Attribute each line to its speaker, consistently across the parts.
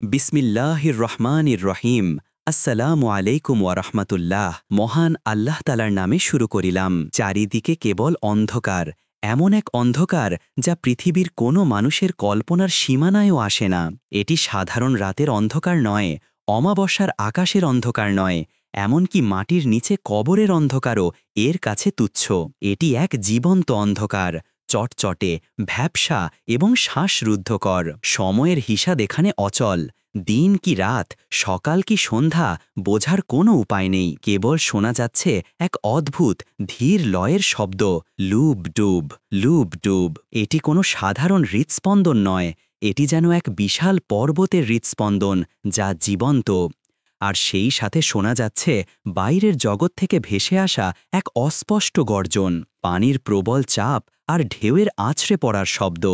Speaker 1: বিসমিল্লাহির রহমানির রহিম। আসসালামু আলাইকুম ওয়ারহমাতুল্লাহ। মহান আল্লাহ তালার নামে শুরু করিলাম। চারিদিকে কেবল অন্ধকার, এমন এক অন্ধকার যা পৃথিবীর কোনো মানুষের কল্পনার সীমানায়ও আসে না। এটি সাধারণ রাতের অন্ধকার নয়, অমাবস্যার আকাশের অন্ধকার নয়, এমনকি মাটির নিচে কবরের অন্ধকারও এর কাছে তুচ্ছ। এটি এক জীবন্ত অন্ধকার, চটচটে, ভ্যাপসা এবং শ্বাসরুদ্ধকর। সময়ের হিসাব এখানে অচল। দিন কি রাত, সকাল কি সন্ধ্যা, বোঝার কোনো উপায় নেই। কেবল শোনা যাচ্ছে এক অদ্ভুত ধীর লয়ের শব্দ, লুব ডুব, লুব ডুব। এটি কোনো সাধারণ হৃৎস্পন্দন নয়, এটি যেন এক বিশাল পর্বতের হৃৎস্পন্দন যা জীবন্ত। আর সেই সাথে শোনা যাচ্ছে বাইরের জগৎ থেকে ভেসে আসা এক অস্পষ্ট গর্জন, পানির প্রবল চাপ আর ঢেউয়ের আছড়ে পড়ার শব্দ।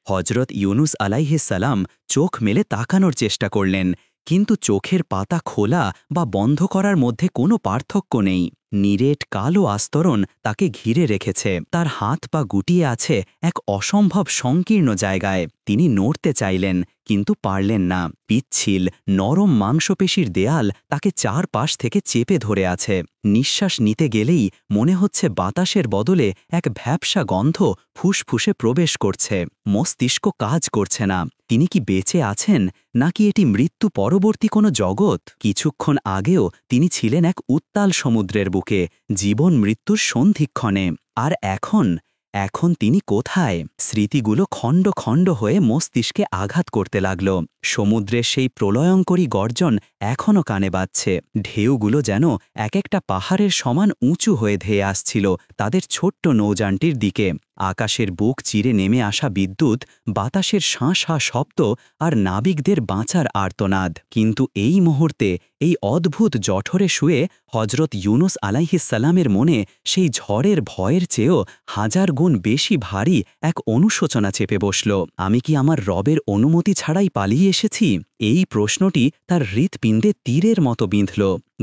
Speaker 1: হজরত ইউনুস আলাইহিস সালাম চোখ মেলে তাকানোর চেষ্টা করলেন, কিন্তু চোখের পাতা খোলা বা বন্ধ করার মধ্যে কোনো পার্থক্য নেই। নিরেট কালো আস্তরণ তাকে ঘিরে রেখেছে, তার হাত পা গুটিয়ে আছে এক অসম্ভব সংকীর্ণ জায়গায়। তিনি নড়তে চাইলেন, কিন্তু পারলেন না। পিচ্ছিল নরম মাংসপেশির দেয়াল তাকে চারপাশ থেকে চেপে ধরে আছে। নিঃশ্বাস নিতে গেলেই মনে হচ্ছে বাতাসের বদলে এক ভ্যাপসা গন্ধ ফুসফুসে প্রবেশ করছে। মস্তিষ্ক কাজ করছে না। তিনি কি বেঁচে আছেন, নাকি এটি মৃত্যু পরবর্তী কোনো জগৎ? কিছুক্ষণ আগেও তিনি ছিলেন এক উত্তাল সমুদ্রের বুকে, জীবন মৃত্যুর সন্ধিক্ষণে। আর এখন এখন তিনি কোথায়? স্মৃতিগুলো খণ্ড খণ্ড হয়ে মস্তিষ্কে আঘাত করতে লাগল। সমুদ্রের সেই প্রলয়ঙ্করী গর্জন এখনও কানে বাজছে। ঢেউগুলো যেন এক একটা পাহাড়ের সমান উঁচু হয়ে ধেয়ে আসছিল তাদের ছোট্ট নৌযানটির দিকে। আকাশের বুক চিরে নেমে আসা বিদ্যুৎ, বাতাসের শাঁ শাঁ শব্দ আর নাবিকদের বাঁচার আর্তনাদ। কিন্তু এই মুহূর্তে, এই অদ্ভুত জঠরে শুয়ে হজরত ইউনুস আলাইহিস সালামের মনে সেই ঝড়ের ভয়ের চেয়েও হাজার গুণ বেশি ভারী এক অনুশোচনা চেপে বসল। আমি কি আমার রবের অনুমতি ছাড়াই পালিয়ে এসেছি? এই প্রশ্নটি তার হৃৎপিণ্ডে তীরের মতো বিঁধল।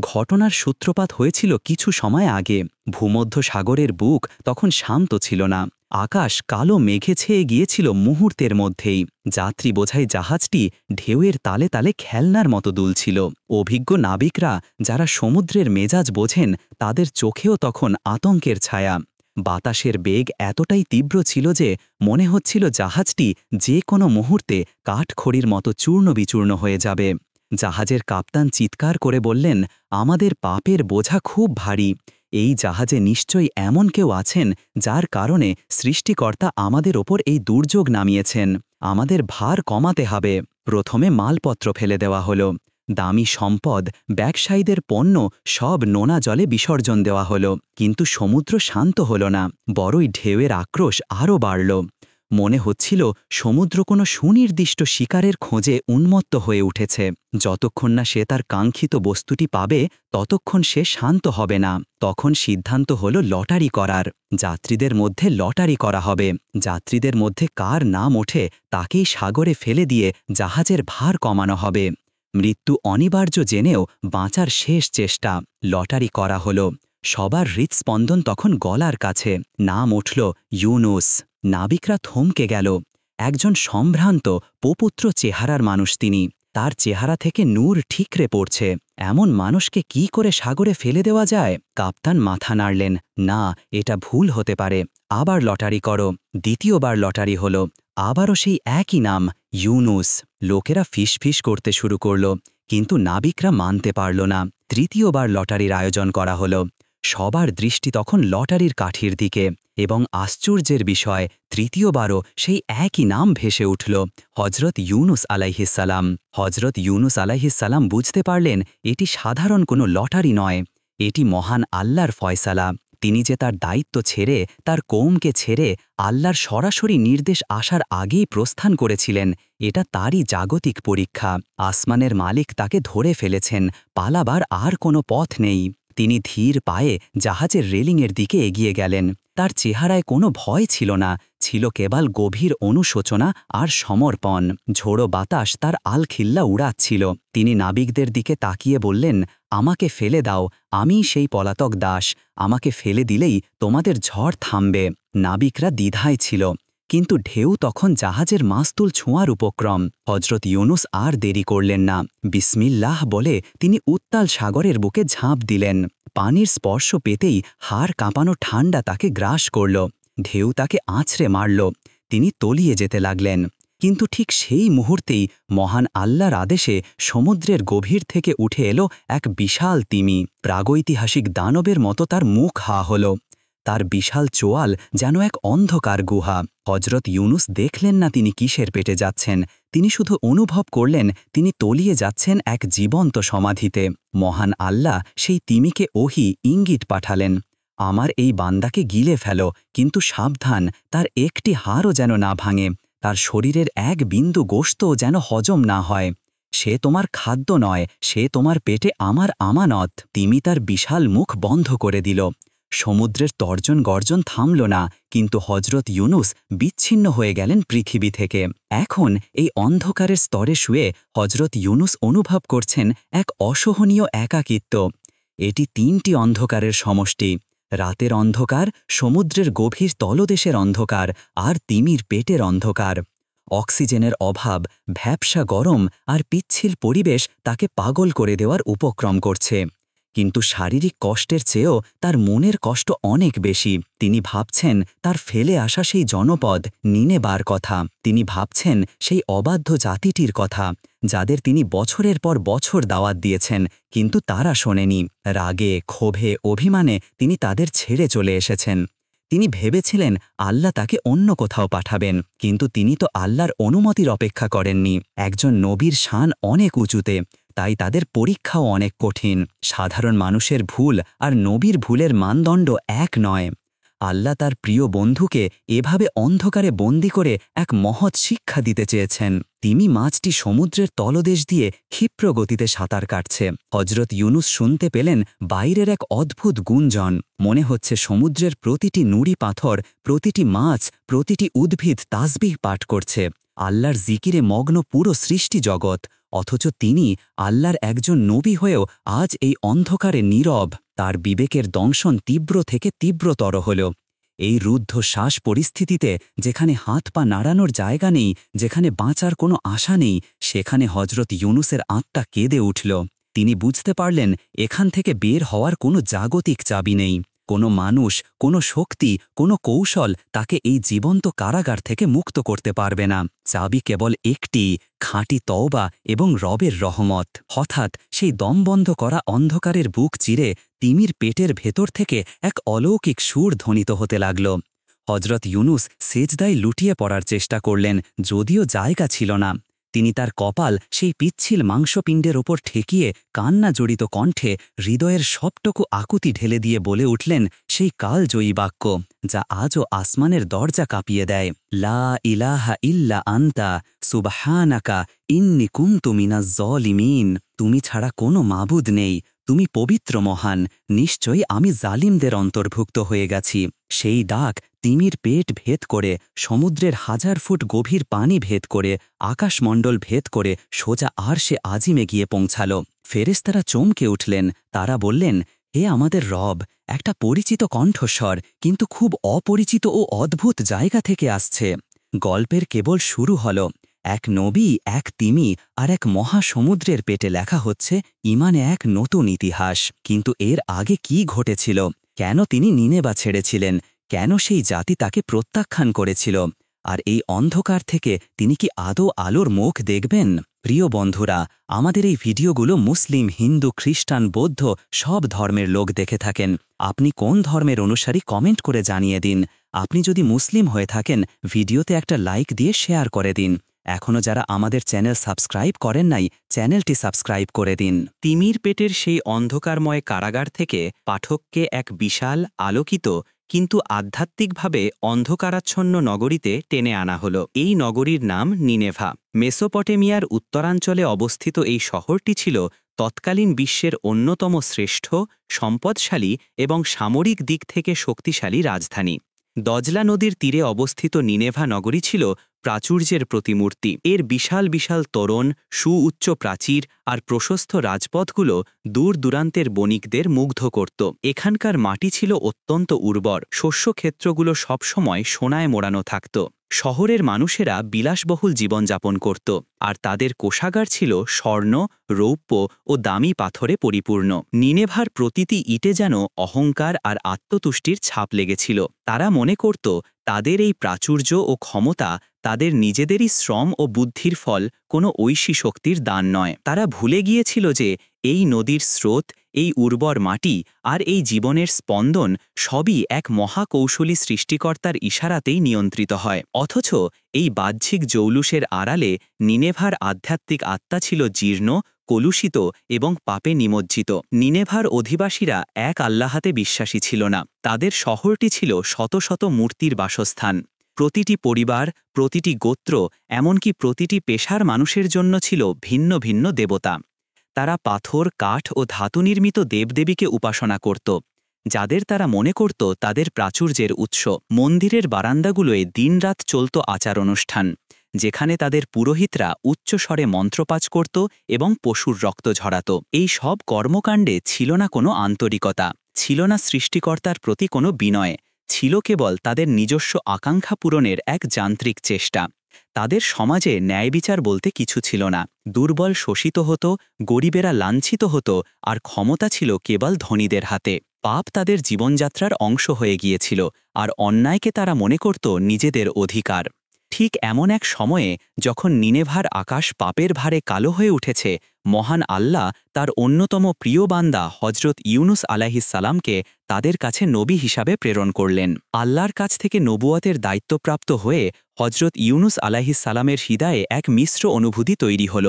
Speaker 1: ঘটনার সূত্রপাত হয়েছিল কিছু সময় আগে। ভূমধ্য সাগরের বুক তখন শান্ত ছিল না। আকাশ কালো মেঘে ছেয়ে গিয়েছিল মুহূর্তের মধ্যেই। যাত্রী বোঝাই জাহাজটি ঢেউয়ের তালে তালে খেলনার মতো দুলছিল। অভিজ্ঞ নাবিকরা, যারা সমুদ্রের মেজাজ বোঝেন, তাদের চোখেও তখন আতঙ্কের ছায়া। বাতাসের বেগ এতটাই তীব্র ছিল যে মনে হচ্ছিল জাহাজটি যে কোনো মুহূর্তে কাঠখড়ির মতো চূর্ণ বিচূর্ণ হয়ে যাবে। জাহাজের কাপ্তান চিৎকার করে বললেন, আমাদের পাপের বোঝা খুব ভারী। এই জাহাজে নিশ্চয়ই এমন কেউ আছেন যার কারণে সৃষ্টিকর্তা আমাদের ওপর এই দুর্যোগ নামিয়েছেন। আমাদের ভার কমাতে হবে। প্রথমে মালপত্র ফেলে দেওয়া হলো। দামি সম্পদ, ব্যবসায়ীদের পণ্য সব নোনা জলে বিসর্জন দেওয়া হলো। কিন্তু সমুদ্র শান্ত হল না, বড়ই ঢেউয়ের আক্রোশ আরও বাড়ল। মনে হচ্ছিল সমুদ্র কোনো সুনির্দিষ্ট শিকারের খোঁজে উন্মত্ত হয়ে উঠেছে। যতক্ষণ না সে তার কাঙ্ক্ষিত বস্তুটি পাবে, ততক্ষণ সে শান্ত হবে না। তখন সিদ্ধান্ত হলো লটারি করার। যাত্রীদের মধ্যে লটারি করা হবে। যাত্রীদের মধ্যে কার নাম ওঠে তাকেই সাগরে ফেলে দিয়ে জাহাজের ভার কমানো হবে। মৃত্যু অনিবার্য জেনেও বাঁচার শেষ চেষ্টা। লটারি করা হলো। সবার হৃৎস্পন্দন তখন গলার কাছে। নাম উঠল ইউনুস। নাবিকরা থমকে গেল। একজন সম্ভ্রান্ত পোপুত্র চেহারার মানুষ তিনি। তার চেহারা থেকে নূর ঠিকরে পড়ছে। এমন মানুষকে কি করে সাগরে ফেলে দেওয়া যায়? কাপ্তান মাথা নাড়লেন, না, এটা ভুল হতে পারে। আবার লটারি করো। দ্বিতীয়বার লটারি হলো। আবারও সেই একই নাম, ইউনুস। লোকেরা ফিসফিস করতে শুরু করল, কিন্তু নাবিকরা মানতে পারল না। তৃতীয়বার লটারির আয়োজন করা হলো। সবার দৃষ্টি তখন লটারির কাঠির দিকে, এবং আশ্চর্যের বিষয়, তৃতীয়বারও সেই একই নাম ভেসে উঠল, হজরত ইউনুস আলাইহিস সালাম। হজরত ইউনুস আলাইহিস সালাম বুঝতে পারলেন এটি সাধারণ কোনো লটারি নয়, এটি মহান আল্লাহর ফয়সালা। তিনি যে তার দায়িত্ব ছেড়ে, তার কওমকে ছেড়ে আল্লাহর সরাসরি নির্দেশ আসার আগেই প্রস্থান করেছিলেন, এটা তারই জাগতিক পরীক্ষা। আসমানের মালিক তাকে ধরে ফেলেছেন, পালাবার আর কোনো পথ নেই। তিনি ধীর পায়ে জাহাজের রেলিংয়ের দিকে এগিয়ে গেলেন। তার চেহারায় কোনো ভয় ছিল না, ছিল কেবল গভীর অনুশোচনা আর সমর্পণ। ঝোড়ো বাতাস তার আলখিল্লা উড়াচ্ছিল। তিনি নাবিকদের দিকে তাকিয়ে বললেন, আমাকে ফেলে দাও, আমিই সেই পলাতক দাস। আমাকে ফেলে দিলেই তোমাদের ঝড় থামবে। নাবিকরা দ্বিধায় ছিল। কিন্তু ঢেউ তখন জাহাজের মাস্তুল ছোঁয়ার উপক্রম। হজরত ইউনুস আর দেরি করলেন না। বিসমিল্লাহ বলে তিনি উত্তাল সাগরের বুকে ঝাঁপ দিলেন। পানির স্পর্শ পেতেই হাড় কাঁপানো ঠান্ডা তাকে গ্রাস করল। ঢেউ তাকে আছড়ে মারল। তিনি তলিয়ে যেতে লাগলেন। কিন্তু ঠিক সেই মুহূর্তেই মহান আল্লাহর আদেশে সমুদ্রের গভীর থেকে উঠে এলো এক বিশাল তিমি। প্রাগৈতিহাসিক দানবের মতো তার মুখ হা হল। তার বিশাল চোয়াল যেন এক অন্ধকার গুহা। হজরত ইউনুস দেখলেন না তিনি কিসের পেটে যাচ্ছেন। তিনি শুধু অনুভব করলেন তিনি তলিয়ে যাচ্ছেন এক জীবন্ত সমাধিতে। মহান আল্লাহ সেই তিমিকে ওহী ইঙ্গিত পাঠালেন, আমার এই বান্দাকে গিলে ফেলো, কিন্তু সাবধান, তার একটি হাড়ও যেন না ভাঙে, তার শরীরের এক বিন্দু গোশতও যেন হজম না হয়। সে তোমার খাদ্য নয়, সে তোমার পেটে আমার আমানত। তিমি তার বিশাল মুখ বন্ধ করে দিল। সমুদ্রের তর্জন গর্জন থামল না, কিন্তু হজরত ইউনুস বিচ্ছিন্ন হয়ে গেলেন পৃথিবী থেকে। এখন এই অন্ধকারের স্তরে শুয়ে হজরত ইউনুস অনুভব করছেন এক অসহনীয় একাকিত্ব। এটি তিনটি অন্ধকারের সমষ্টি: রাতের অন্ধকার, সমুদ্রের গভীর তলদেশের অন্ধকার, আর তিমির পেটের অন্ধকার। অক্সিজেনের অভাব, ভ্যাপসা গরম আর পিচ্ছিল পরিবেশ তাকে পাগল করে দেওয়ার উপক্রম করছে। কিন্তু শারীরিক কষ্টের চেয়েও তার মনের কষ্ট অনেক বেশি। তিনি ভাবছেন তার ফেলে আসা সেই জনপদ নিনেবার কথা। তিনি ভাবছেন সেই অবাধ্য জাতিটির কথা, যাদের তিনি বছরের পর বছর দাওয়াত দিয়েছেন, কিন্তু তারা শোনেনি। রাগে, ক্ষোভে, অভিমানে তিনি তাদের ছেড়ে চলে এসেছেন। তিনি ভেবেছিলেন আল্লাহ তাকে অন্য কোথাও পাঠাবেন, কিন্তু তিনি তো আল্লাহর অনুমতির অপেক্ষা করেননি। একজন নবীর শান অনেক উঁচুতে, তাই তাদের পরীক্ষাও অনেক কঠিন। সাধারণ মানুষের ভুল আর নবীর ভুলের মানদণ্ড এক নয়। আল্লাহ তার প্রিয় বন্ধুকে এভাবে অন্ধকারে বন্দী করে এক মহৎ শিক্ষা দিতে চেয়েছেন। তিমি মাছটি সমুদ্রের তলদেশ দিয়ে ক্ষিপ্র গতিতে সাঁতার কাটছে। হজরত ইউনুস শুনতে পেলেন বাইরের এক অদ্ভুত গুঞ্জন। মনে হচ্ছে সমুদ্রের প্রতিটি নুড়ি পাথর, প্রতিটি মাছ, প্রতিটি উদ্ভিদ তাসবিহ পাঠ করছে। আল্লাহর জিকিরে মগ্ন পুরো সৃষ্টি জগৎ। অথচ তিনি আল্লাহর একজন নবী হয়েও আজ এই অন্ধকারে নীরব। তার বিবেকের দংশন তীব্র থেকে তীব্রতর হল। এই রুদ্ধ শ্বাস পরিস্থিতিতে, যেখানে হাত পা নাড়ানোর জায়গা নেই, যেখানে বাঁচার কোনো আশা নেই, সেখানে হজরত ইউনুসের আত্মা কেঁদে উঠল। তিনি বুঝতে পারলেন এখান থেকে বের হওয়ার কোনো জাগতিক চাবি নেই। কোনো মানুষ, কোনো শক্তি, কোনো কৌশল তাকে এই জীবন্ত কারাগার থেকে মুক্ত করতে পারবে না। চাবি কেবল একটি, খাঁটি তওবা এবং রবের রহমত। হঠাৎ সেই দমবন্ধ করা অন্ধকারের বুক চিরে তিমির পেটের ভেতর থেকে এক অলৌকিক সুর ধ্বনিত হতে লাগল। হজরত ইউনুস সেজদায় লুটিয়ে পড়ার চেষ্টা করলেন, যদিও জায়গা ছিল না। তিনি তার কপাল সেই পিচ্ছিল মাংসপিণ্ডের ওপর ঠেকিয়ে কান্না জড়িত কণ্ঠে হৃদয়ের সবটুকু আকুতি ঢেলে দিয়ে বলে উঠলেন সেই কালজয়ী বাক্য, যা আজও আসমানের দরজা কাঁপিয়ে দেয়। লা ইলাহা ইল্লা আনতা সুবহানাকা ইন্নী কুনতু মিনাজ জালিমিন। তুমি ছাড়া কোনো মাবুদ নেই, তুমি পবিত্র মহান, নিশ্চয়ই আমি জালিমদের অন্তর্ভুক্ত হয়ে গেছি। সেই ডাক তিমির পেট ভেদ করে, সমুদ্রের 1000 ফুট গভীর পানি ভেদ করে, আকাশমণ্ডল ভেদ করে সোজা আরশে আজিমে গিয়ে পৌঁছাল। ফেরেশতারা চমকে উঠলেন। তারা বললেন, হে আমাদের রব, একটা পরিচিত কণ্ঠস্বর, কিন্তু খুব অপরিচিত ও অদ্ভুত জায়গা থেকে আসছে। গল্পের কেবল শুরু হল। এক নবী, এক তিমি আর এক মহাসমুদ্রের পেটে লেখা হচ্ছে ইমানে এক নতুন ইতিহাস। কিন্তু এর আগে কি ঘটেছিল? কেন তিনি নিনেবা ছেড়েছিলেন? কেন সেই জাতি তাকে প্রত্যাখ্যান করেছিল? আর এই অন্ধকার থেকে তিনি কি আদৌ আলোর মুখ দেখবেন? প্রিয় বন্ধুরা, আমাদের এই ভিডিওগুলো মুসলিম, হিন্দু, খ্রিস্টান, বৌদ্ধ সব ধর্মের লোক দেখে থাকেন। আপনি কোন ধর্মের অনুসারী কমেন্ট করে জানিয়ে দিন। আপনি যদি মুসলিম হয়ে থাকেন, ভিডিওতে একটা লাইক দিয়ে শেয়ার করে দিন। এখনও যারা আমাদের চ্যানেল সাবস্ক্রাইব করেন নাই, চ্যানেলটি সাবস্ক্রাইব করে দিন। তিমির পেটের সেই অন্ধকারময় কারাগার থেকে পাঠককে এক বিশাল, আলোকিত কিন্তু আধ্যাত্মিকভাবে অন্ধকারাচ্ছন্ন নগরীতে টেনে আনা হল। এই নগরীর নাম নিনেভা। মেসোপটেমিয়ার উত্তরাঞ্চলে অবস্থিত এই শহরটি ছিল তৎকালীন বিশ্বের অন্যতম শ্রেষ্ঠ, সম্পদশালী এবং সামরিক দিক থেকে শক্তিশালী রাজধানী। দজলা নদীর তীরে অবস্থিত নিনেভা নগরী ছিল প্রাচুর্যের প্রতিমূর্তি। এর বিশাল বিশাল তোরণ, সুউচ্চ প্রাচীর আর প্রশস্ত রাজপথগুলো দূর দূরান্তের বণিকদের মুগ্ধ করত। এখানকার মাটি ছিল অত্যন্ত উর্বর, শস্যক্ষেত্রগুলো সবসময় সোনায় মোড়ানো থাকত। শহরের মানুষেরা বিলাসবহুল জীবনযাপন করত, আর তাদের কোষাগার ছিল স্বর্ণ, রৌপ্য ও দামি পাথরে পরিপূর্ণ। নিনেভার প্রতিটি ইটে যেন অহংকার আর আত্মতুষ্টির ছাপ লেগেছিল। তারা মনে করত তাদের এই প্রাচুর্য ও ক্ষমতা তাদের নিজেদেরই শ্রম ও বুদ্ধির ফল, কোনো ঐশী শক্তির দান নয়। তারা ভুলে গিয়েছিল যে এই নদীর স্রোত, এই উর্বর মাটি আর এই জীবনের স্পন্দন সবই এক মহাকৌশলী সৃষ্টিকর্তার ইশারাতেই নিয়ন্ত্রিত হয়। অথচ এই বাহ্যিক জৌলুসের আড়ালে নিনেভার আধ্যাত্মিক আত্মা ছিল জীর্ণ, কলুষিত এবং পাপে নিমজ্জিত। নিনেভার অধিবাসীরা এক আল্লাহাতে বিশ্বাসী ছিল না। তাদের শহরটি ছিল শত শত মূর্তির বাসস্থান। প্রতিটি পরিবার, প্রতিটি গোত্র, এমনকি প্রতিটি পেশার মানুষের জন্য ছিল ভিন্ন ভিন্ন দেবতা। তারা পাথর, কাঠ ও ধাতু নির্মিত দেবদেবীকে উপাসনা করত, যাদের তারা মনে করত তাদের প্রাচুর্যের উৎস। মন্দিরের বারান্দাগুলোয় দিনরাত চলত আচার অনুষ্ঠান, যেখানে তাদের পুরোহিতরা উচ্চস্বরে মন্ত্রপাঠ করত এবং পশুর রক্ত ঝরাত। এই সব কর্মকাণ্ডে ছিল না কোনো আন্তরিকতা, ছিল না সৃষ্টিকর্তার প্রতি কোনো বিনয়, ছিল কেবল তাদের নিজস্ব আকাঙ্ক্ষা পূরণের এক যান্ত্রিক চেষ্টা। তাদের সমাজে ন্যায়বিচার বলতে কিছু ছিল না। দুর্বল শোষিত হতো, গরিবেরা লাঞ্ছিত হতো, আর ক্ষমতা ছিল কেবল ধনীদের হাতে। পাপ তাদের জীবনযাত্রার অংশ হয়ে গিয়েছিল, আর অন্যায়কে তারা মনে করত নিজেদের অধিকার। ঠিক এমন এক সময়ে যখন নিনেভার আকাশ পাপের ভারে কালো হয়ে উঠেছে, মহান আল্লাহ তার অন্যতম প্রিয় বান্দা হজরত ইউনুস আলাইহিসসালামকে তাদের কাছে নবী হিসাবে প্রেরণ করলেন। আল্লাহর কাছ থেকে নবুয়তের দায়িত্বপ্রাপ্ত হয়ে হজরত ইউনুস আলাইহিসসালামের হৃদয়ে এক মিশ্র অনুভূতি তৈরি হল।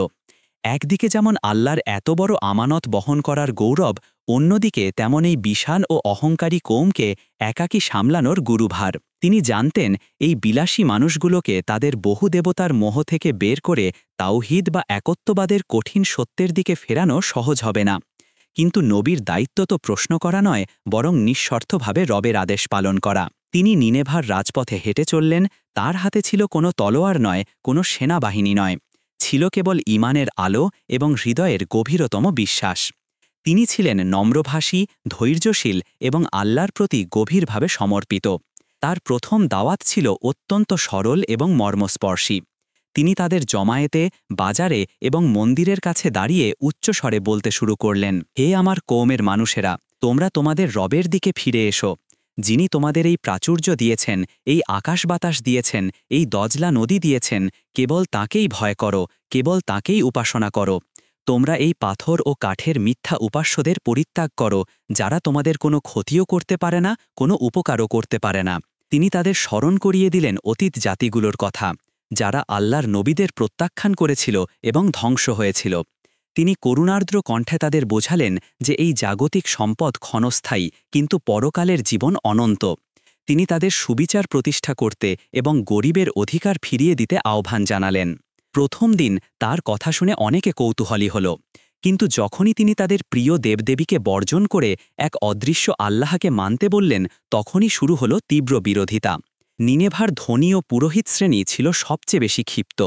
Speaker 1: একদিকে যেমন আল্লাহর এত বড় আমানত বহন করার গৌরব, অন্যদিকে তেমন এই বিষাণ ও অহংকারী কৌমকে একাকী সামলানোর গুরুভার। তিনি জানতেন এই বিলাসী মানুষগুলোকে তাদের বহু দেবতার মোহ থেকে বের করে তাওহীদ বা একত্ববাদের কঠিন সত্যের দিকে ফেরানো সহজ হবে না। কিন্তু নবীর দায়িত্ব তো প্রশ্ন করা নয়, বরং নিঃশর্তভাবে রবের আদেশ পালন করা। তিনি নিনেভার রাজপথে হেঁটে চললেন। তার হাতে ছিল কোনো তলোয়ার নয়, কোনো সেনাবাহিনী নয়, ছিল কেবল ঈমানের আলো এবং হৃদয়ের গভীরতম বিশ্বাস। তিনি ছিলেন নম্রভাষী, ধৈর্যশীল এবং আল্লাহর প্রতি গভীরভাবে সমর্পিত। তার প্রথম দাওয়াত ছিল অত্যন্ত সরল এবং মর্মস্পর্শী। তিনি তাদের জমায়েতে, বাজারে এবং মন্দিরের কাছে দাঁড়িয়ে উচ্চস্বরে বলতে শুরু করলেন, হে আমার কওমের মানুষেরা, তোমরা তোমাদের রবের দিকে ফিরে এসো, যিনি তোমাদের এই প্রাচুর্য দিয়েছেন, এই আকাশ বাতাস দিয়েছেন, এই দজলা নদী দিয়েছেন। কেবল তাঁকেই ভয় করো, কেবল তাঁকেই উপাসনা করো। তোমরা এই পাথর ও কাঠের মিথ্যা উপাস্যদের পরিত্যাগ করো, যারা তোমাদের কোনো ক্ষতিও করতে পারে না, কোনো উপকারও করতে পারে না। তিনি তাদের স্মরণ করিয়ে দিলেন অতীত জাতিগুলোর কথা, যারা আল্লাহর নবীদের প্রত্যাখ্যান করেছিল এবং ধ্বংস হয়েছিল। তিনি করুণার্দ্র কণ্ঠে তাদের বোঝালেন যে এই জাগতিক সম্পদ ক্ষণস্থায়ী, কিন্তু পরকালের জীবন অনন্ত। তিনি তাদের সুবিচার প্রতিষ্ঠা করতে এবং গরিবের অধিকার ফিরিয়ে দিতে আহ্বান জানালেন। প্রথম দিন তার কথা শুনে অনেকে কৌতূহলী হল, কিন্তু যখনই তিনি তাদের প্রিয় দেবদেবীকে বর্জন করে এক অদৃশ্য আল্লাহকে মানতে বললেন, তখনই শুরু হল তীব্র বিরোধিতা। নিনেভার ধনী ও পুরোহিত শ্রেণী ছিল সবচেয়ে বেশি ক্ষিপ্ত।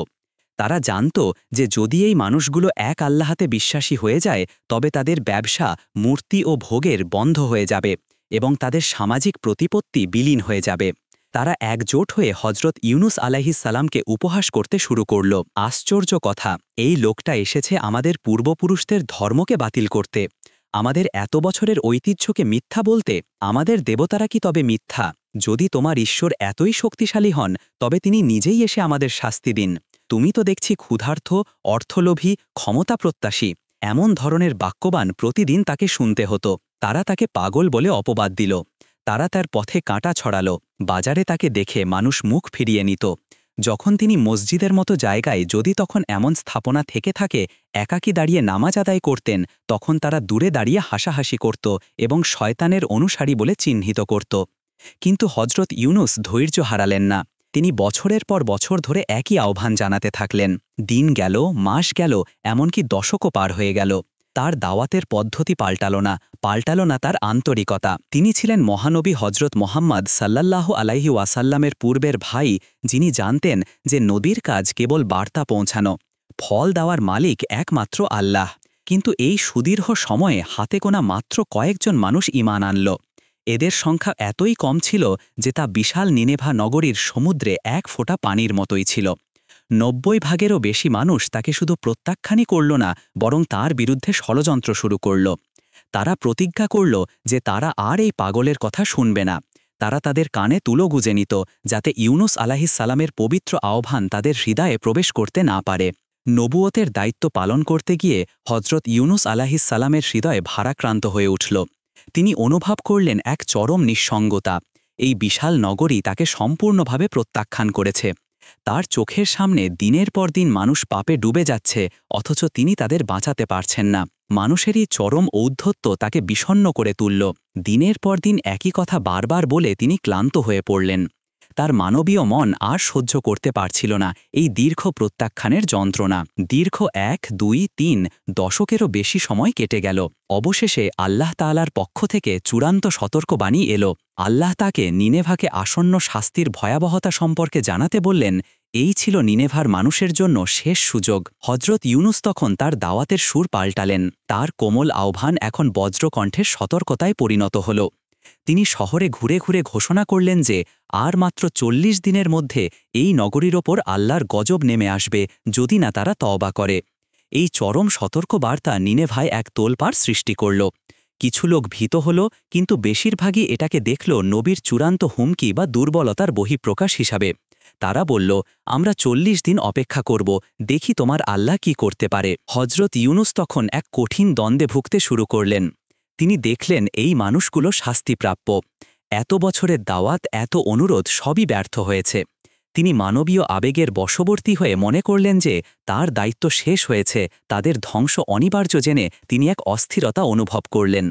Speaker 1: তারা জানত যে যদি এই মানুষগুলো এক আল্লাহতে বিশ্বাসী হয়ে যায়, তবে তাদের ব্যবসা, মূর্তি ও ভোগের বন্ধ হয়ে যাবে এবং তাদের সামাজিক প্রতিপত্তি বিলীন হয়ে যাবে। তারা একজোট হয়ে হজরত ইউনুস আলাইহিসসালামকে উপহাস করতে শুরু করল। আশ্চর্য কথা, এই লোকটা এসেছে আমাদের পূর্বপুরুষদের ধর্মকে বাতিল করতে, আমাদের এত বছরের ঐতিহ্যকে মিথ্যা বলতে। আমাদের দেবতারা কি তবে মিথ্যা? যদি তোমার ঈশ্বর এতই শক্তিশালী হন, তবে তিনি নিজেই এসে আমাদের শাস্তি দিন। তুমি তো দেখছি ক্ষুধার্ত, অর্থলোভী, ক্ষমতা প্রত্যাশী। এমন ধরনের বাক্যবান প্রতিদিন তাকে শুনতে হতো। তারা তাকে পাগল বলে অপবাদ দিল। তারা তার পথে কাঁটা ছড়াল। বাজারে তাকে দেখে মানুষ মুখ ফিরিয়ে নিত। যখন তিনি মসজিদের মতো জায়গায়, যদি তখন এমন স্থাপনা থেকে থাকে, একাকী দাঁড়িয়ে নামাজ আদায় করতেন, তখন তারা দূরে দাঁড়িয়ে হাসাহাসি করত এবং শয়তানের অনুসারী বলে চিহ্নিত করত। কিন্তু হজরত ইউনুস ধৈর্য হারালেন না। তিনি বছরের পর বছর ধরে একই আহ্বান জানাতে থাকলেন। দিন গেল, মাস গেল, এমনকি দশকও পার হয়ে গেল। তার দাওয়াতের পদ্ধতি পাল্টাল না তার আন্তরিকতা। তিনি ছিলেন মহানবী হজরত মোহাম্মদ সাল্লাল্লাহু আলাইহি ওয়াসাল্লামের পূর্বের ভাই, যিনি জানতেন যে নবীর কাজ কেবল বার্তা পৌঁছানো, ফল দেওয়ার মালিক একমাত্র আল্লাহ। কিন্তু এই সুদীর্ঘ সময়ে হাতে গোনা মাত্র কয়েকজন মানুষ ঈমান আনল। এদের সংখ্যা এতই কম ছিল যে তা বিশাল নিনেভা নগরীর সমুদ্রে এক ফোঁটা পানির মতোই ছিল। ৯০ ভাগেরও বেশি মানুষ তাকে শুধু প্রত্যাখ্যানই করল না, বরং তার বিরুদ্ধে ষড়যন্ত্র শুরু করল। তারা প্রতিজ্ঞা করল যে তারা আর এই পাগলের কথা শুনবে না। তারা তাদের কানে তুলো গুজে নিত, যাতে ইউনুস আলাইহিসসালামের পবিত্র আহ্বান তাদের হৃদয়ে প্রবেশ করতে না পারে। নবুয়তের দায়িত্ব পালন করতে গিয়ে হজরত ইউনুস আলাইহিসসালামের হৃদয়ে ভারাক্রান্ত হয়ে উঠল। তিনি অনুভব করলেন এক চরম নিঃসঙ্গতা। এই বিশাল নগরী তাকে সম্পূর্ণভাবে প্রত্যাখ্যান করেছে। তার চোখের সামনে দিনের পর দিন মানুষ পাপে ডুবে যাচ্ছে, অথচ তিনি তাদের বাঁচাতে পারছেন না। মানুষেরই চরম ঔদ্ধত্য তাকে বিষণ্ণ করে তুলল। দিনের পর দিন একই কথা বারবার বলে তিনি ক্লান্ত হয়ে পড়লেন। তার মানবীয় মন আর সহ্য করতে পারছিল না এই দীর্ঘ প্রত্যাখ্যানের যন্ত্রণা। দীর্ঘ ১, ২, ৩ দশকেরও বেশি সময় কেটে গেল। অবশেষে আল্লাহ তাআলার পক্ষ থেকে চূড়ান্ত সতর্কবাণী এলো। আল্লাহ তাকে নিনেভাকে আসন্ন শাস্তির ভয়াবহতা সম্পর্কে জানাতে বললেন। এই ছিল নিনেভার মানুষের জন্য শেষ সুযোগ। হজরত ইউনুস তখন তার দাওয়াতের সুর পাল্টালেন। তার কোমল আহ্বান এখন বজ্রকণ্ঠের সতর্কতায় পরিণত হল। তিনি শহরে ঘুরে ঘুরে ঘোষণা করলেন যে আর মাত্র ৪০ দিনের মধ্যে এই নগরীর ওপর আল্লাহর গজব নেমে আসবে, যদি না তারা তওবা করে। এই চরম সতর্কবার্তা নিনেভায় এক তোলপাড় সৃষ্টি করল। কিছু লোক ভীত হল, কিন্তু বেশিরভাগই এটাকে দেখল নবীর চূড়ান্ত হুমকি বা দুর্বলতার বহিঃপ্রকাশ হিসাবে। তারা বলল, আমরা ৪০ দিন অপেক্ষা করব, দেখি তোমার আল্লাহ কি করতে পারে। হজরত ইউনুস তখন এক কঠিন দ্বন্দ্বে ভুগতে শুরু করলেন। তিনি দেখলেন এই মানুষগুলো শাস্তিপ্রাপ্য। এত বছরের দাওয়াত, এত অনুরোধ সবই ব্যর্থ হয়েছে। তিনি মানবীয় আবেগের বশবর্তী হয়ে মনে করলেন যে তার দায়িত্ব শেষ হয়েছে, তাদের ধ্বংস অনিবার্য জেনে তিনি এক অস্থিরতা অনুভব করলেন।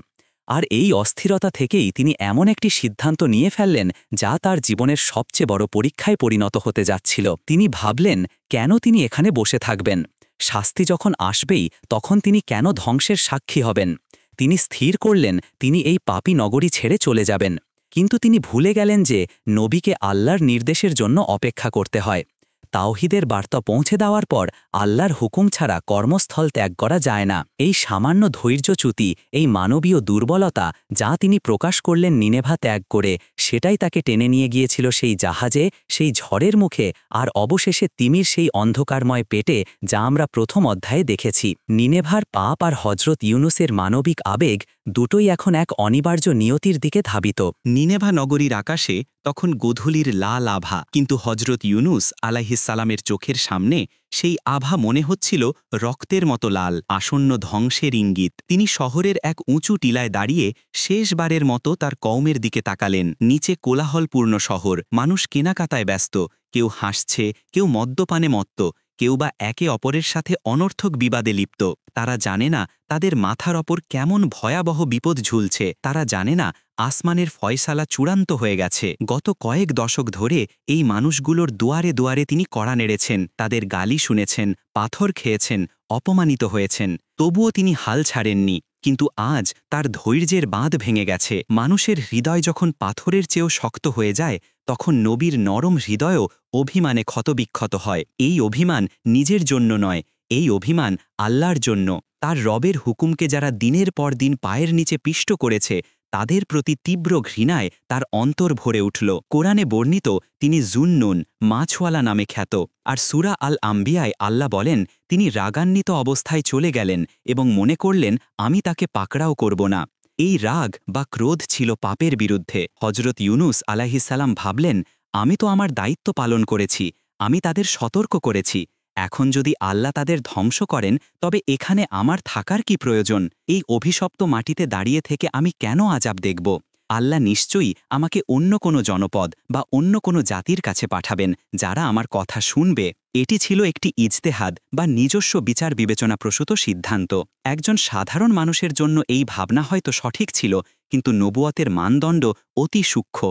Speaker 1: আর এই অস্থিরতা থেকেই তিনি এমন একটি সিদ্ধান্ত নিয়ে ফেললেন যা তার জীবনের সবচেয়ে বড় পরীক্ষায় পরিণত হতে যাচ্ছিল। তিনি ভাবলেন, কেন তিনি এখানে বসে থাকবেন? শাস্তি যখন আসবেই, তখন তিনি কেন ধ্বংসের সাক্ষী হবেন? তিনি স্থির করলেন তিনি এই পাপী নগরী ছেড়ে চলে যাবেন। কিন্তু তিনি ভুলে গেলেন যে নবীকে আল্লাহর নির্দেশের জন্য অপেক্ষা করতে হয়। তাওহীদের বার্তা পৌঁছে দেওয়ার পর আল্লাহর হুকুম ছাড়া কর্মস্থল ত্যাগ করা যায় না। এই সামান্য ধৈর্যচ্যুতি, এই মানবীয় দুর্বলতা যা তিনি প্রকাশ করলেন নিনেভা ত্যাগ করে, সেটাই তাকে টেনে নিয়ে গিয়েছিল সেই জাহাজে, সেই ঝড়ের মুখে, আর অবশেষে তিমির সেই অন্ধকারময় পেটে, যা আমরা প্রথম অধ্যায়ে দেখেছি। নিনেভার পাপ আর হজরত ইউনুসের মানবিক আবেগ দুটোই এখন এক অনিবার্য নিয়তির দিকে ধাবিত।
Speaker 2: নিনেভা নগরীর আকাশে তখন গোধূলির লাল আভা, কিন্তু হজরত ইউনুস আলাইহিসসালামের চোখের সামনে সেই আভা মনে হচ্ছিল রক্তের মতো লাল, আসন্ন ধ্বংসের ইঙ্গিত। তিনি শহরের এক উঁচু টিলায় দাঁড়িয়ে শেষবারের মতো তার কওমের দিকে তাকালেন। নিচে কোলাহলপূর্ণ শহর, মানুষ কেনাকাটায় ব্যস্ত, কেউ হাসছে, কেউ মদ্যপানে মত্ত, কেউ বা একে অপরের সাথে অনর্থক বিবাদে লিপ্ত। তারা জানে না তাদের মাথার ওপর কেমন ভয়াবহ বিপদ ঝুলছে। তারা জানে না আসমানের ফয়সালা চূড়ান্ত হয়ে গেছে। গত কয়েক দশক ধরে এই মানুষগুলোর দুয়ারে দুয়ারে তিনি কড়া নেড়েছেন, তাদের গালি শুনেছেন, পাথর খেয়েছেন, অপমানিত হয়েছেন। তবুও তিনি হাল ছাড়েননি। কিন্তু আজ তার ধৈর্যের বাঁধ ভেঙে গেছে। মানুষের হৃদয় যখন পাথরের চেয়েও শক্ত হয়ে যায়, তখন নবীর নরম হৃদয়ও অভিমানে ক্ষতবিক্ষত হয়। এই অভিমান নিজের জন্য নয়, এই অভিমান আল্লাহর জন্য। তার রবের হুকুমকে যারা দিনের পর দিন পায়ের নিচে পিষ্ট করেছে, তাদের প্রতি তীব্র ঘৃণায় তার অন্তর ভরে উঠল। কোরআনে বর্ণিত তিনি জুন্নুন, মাছওয়ালা নামে খ্যাত। আর সূরা আল আম্বিয়ায় আল্লাহ বলেন, তিনি রাগান্বিত অবস্থায় চলে গেলেন এবং মনে করলেন আমি তাকে পাকড়াও করব না। এই রাগ বা ক্রোধ ছিল পাপের বিরুদ্ধে। হজরত ইউনুস আলাইহিসসালাম ভাবলেন, আমি তো আমার দায়িত্ব পালন করেছি, আমি তাদের সতর্ক করেছি। এখন যদি আল্লাহ তাদের ধ্বংস করেন, তবে এখানে আমার থাকার কি প্রয়োজন? এই অভিশপ্ত মাটিতে দাঁড়িয়ে থেকে আমি কেন আযাব দেখব? আল্লাহ নিশ্চয়ই আমাকে অন্য কোনো জনপদ বা অন্য কোনো জাতির কাছে পাঠাবেন, যারা আমার কথা শুনবে। এটি ছিল একটি ইজতেহাদ বা নিজস্ব বিচার বিবেচনা প্রসূত সিদ্ধান্ত। একজন সাধারণ মানুষের জন্য এই ভাবনা হয়তো সঠিক ছিল, কিন্তু নবুয়তের মানদণ্ড অতি সূক্ষ্ম।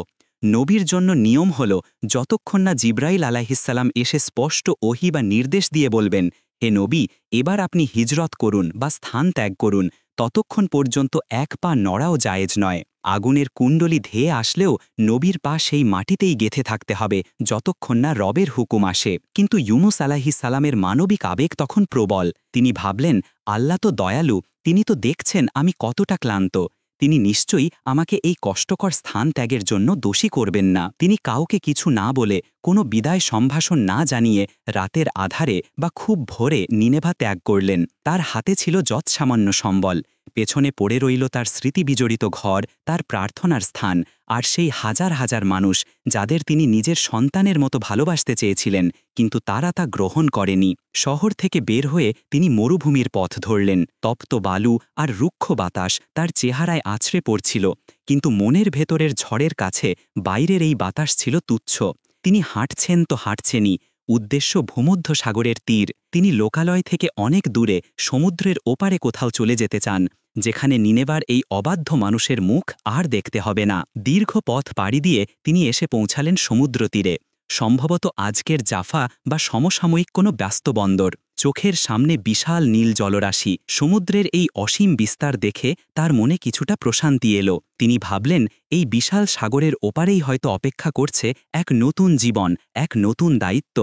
Speaker 2: নবীর জন্য নিয়ম হল, যতক্ষণ না জিব্রাইল আলাইহিসসালাম এসে স্পষ্ট ওহী বা নির্দেশ দিয়ে বলবেন, হে নবী, এবার আপনি হিজরত করুন বা স্থান ত্যাগ করুন, ততক্ষণ পর্যন্ত এক পা নড়াও জায়েজ নয়। আগুনের কুণ্ডলি ধেয়ে আসলেও নবীর পা সেই মাটিতেই গেঁথে থাকতে হবে, যতক্ষণ না রবের হুকুম আসে। কিন্তু ইউনুস আলাইহিসসালামের মানবিক আবেগ তখন প্রবল। তিনি ভাবলেন, আল্লাহ তো দয়ালু, তিনি তো দেখছেন আমি কতটা ক্লান্ত। তিনি নিশ্চয়ই আমাকে এই কষ্টকর স্থান ত্যাগের জন্য দোষী করবেন না। তিনি কাউকে কিছু না বলে, কোনো বিদায় সম্ভাষণ না জানিয়ে রাতের আধারে বা খুব ভোরে নিনেভা ত্যাগ করলেন। তার হাতে ছিল যৎসামান্য সম্বল, পেছনে পড়ে রইল তার স্মৃতিবিজড়িত ঘর, তার প্রার্থনার স্থান, আর সেই হাজার হাজার মানুষ যাদের তিনি নিজের সন্তানের মতো ভালোবাসতে চেয়েছিলেন, কিন্তু তারা তা গ্রহণ করেনি। শহর থেকে বের হয়ে তিনি মরুভূমির পথ ধরলেন। তপ্ত বালু আর রুক্ষ বাতাস তার চেহারায় আছড়ে পড়ছিল, কিন্তু মনের ভেতরের ঝড়ের কাছে বাইরের এই বাতাস ছিল তুচ্ছ। তিনি হাঁটছেন তো হাঁটছেনই, উদ্দেশ্য ভূমধ্য সাগরের তীর। তিনি লোকালয় থেকে অনেক দূরে সমুদ্রের ওপারে কোথাও চলে যেতে চান, যেখানে নিনেভার এই অবাধ্য মানুষের মুখ আর দেখতে হবে না। দীর্ঘ পথ পাড়ি দিয়ে তিনি এসে পৌঁছালেন সমুদ্র তীরে, সম্ভবত আজকের জাফা বা সমসাময়িক কোনো ব্যস্ত বন্দর। চোখের সামনে বিশাল নীল জলরাশি, সমুদ্রের এই অসীম বিস্তার দেখে তার মনে কিছুটা প্রশান্তি এলো। তিনি ভাবলেন, এই বিশাল সাগরের ওপারেই হয়তো অপেক্ষা করছে এক নতুন জীবন, এক নতুন দায়িত্ব।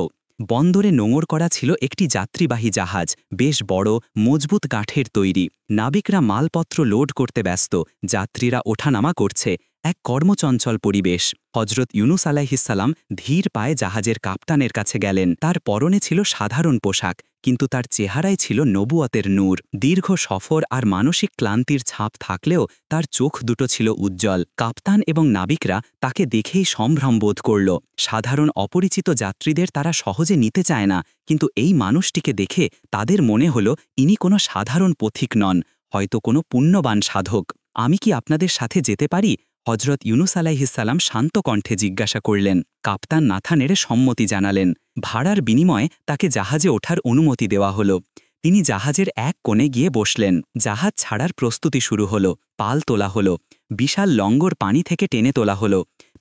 Speaker 2: বন্দরে নোঙর করা ছিল একটি যাত্রীবাহী জাহাজ, বেশ বড়, মজবুত কাঠের তৈরি। নাবিকরা মালপত্র লোড করতে ব্যস্ত, যাত্রীরা ওঠানামা করছে, এক কর্মচঞ্চল পরিবেশ। হজরত ইউনুস আলাইহিসসালাম ধীর পায়ে জাহাজের কাপ্তানের কাছে গেলেন। তার পরনে ছিল সাধারণ পোশাক, কিন্তু তার চেহারায় ছিল নবুয়তের নূর। দীর্ঘ সফর আর মানসিক ক্লান্তির ছাপ থাকলেও তার চোখ দুটো ছিল উজ্জ্বল। কাপ্তান এবং নাবিকরা তাকে দেখেই সম্ভ্রম বোধ করল। সাধারণ অপরিচিত যাত্রীদের তারা সহজে নিতে চায় না, কিন্তু এই মানুষটিকে দেখে তাদের মনে হল ইনি কোনো সাধারণ পথিক নন, হয়তো কোনো পুণ্যবান সাধক। আমি কি আপনাদের সাথে যেতে পারি? হজরত ইউনুস আলাইহিসসালাম শান্ত কণ্ঠে জিজ্ঞাসা করলেন। কাপ্তান মাথা নেড়ে সম্মতি জানালেন। ভাড়ার বিনিময়ে তাকে জাহাজে ওঠার অনুমতি দেওয়া হল। তিনি জাহাজের এক কোণে গিয়ে বসলেন। জাহাজ ছাড়ার প্রস্তুতি শুরু হল। পাল তোলা হল, বিশাল লঙ্গর পানি থেকে টেনে তোলা হল।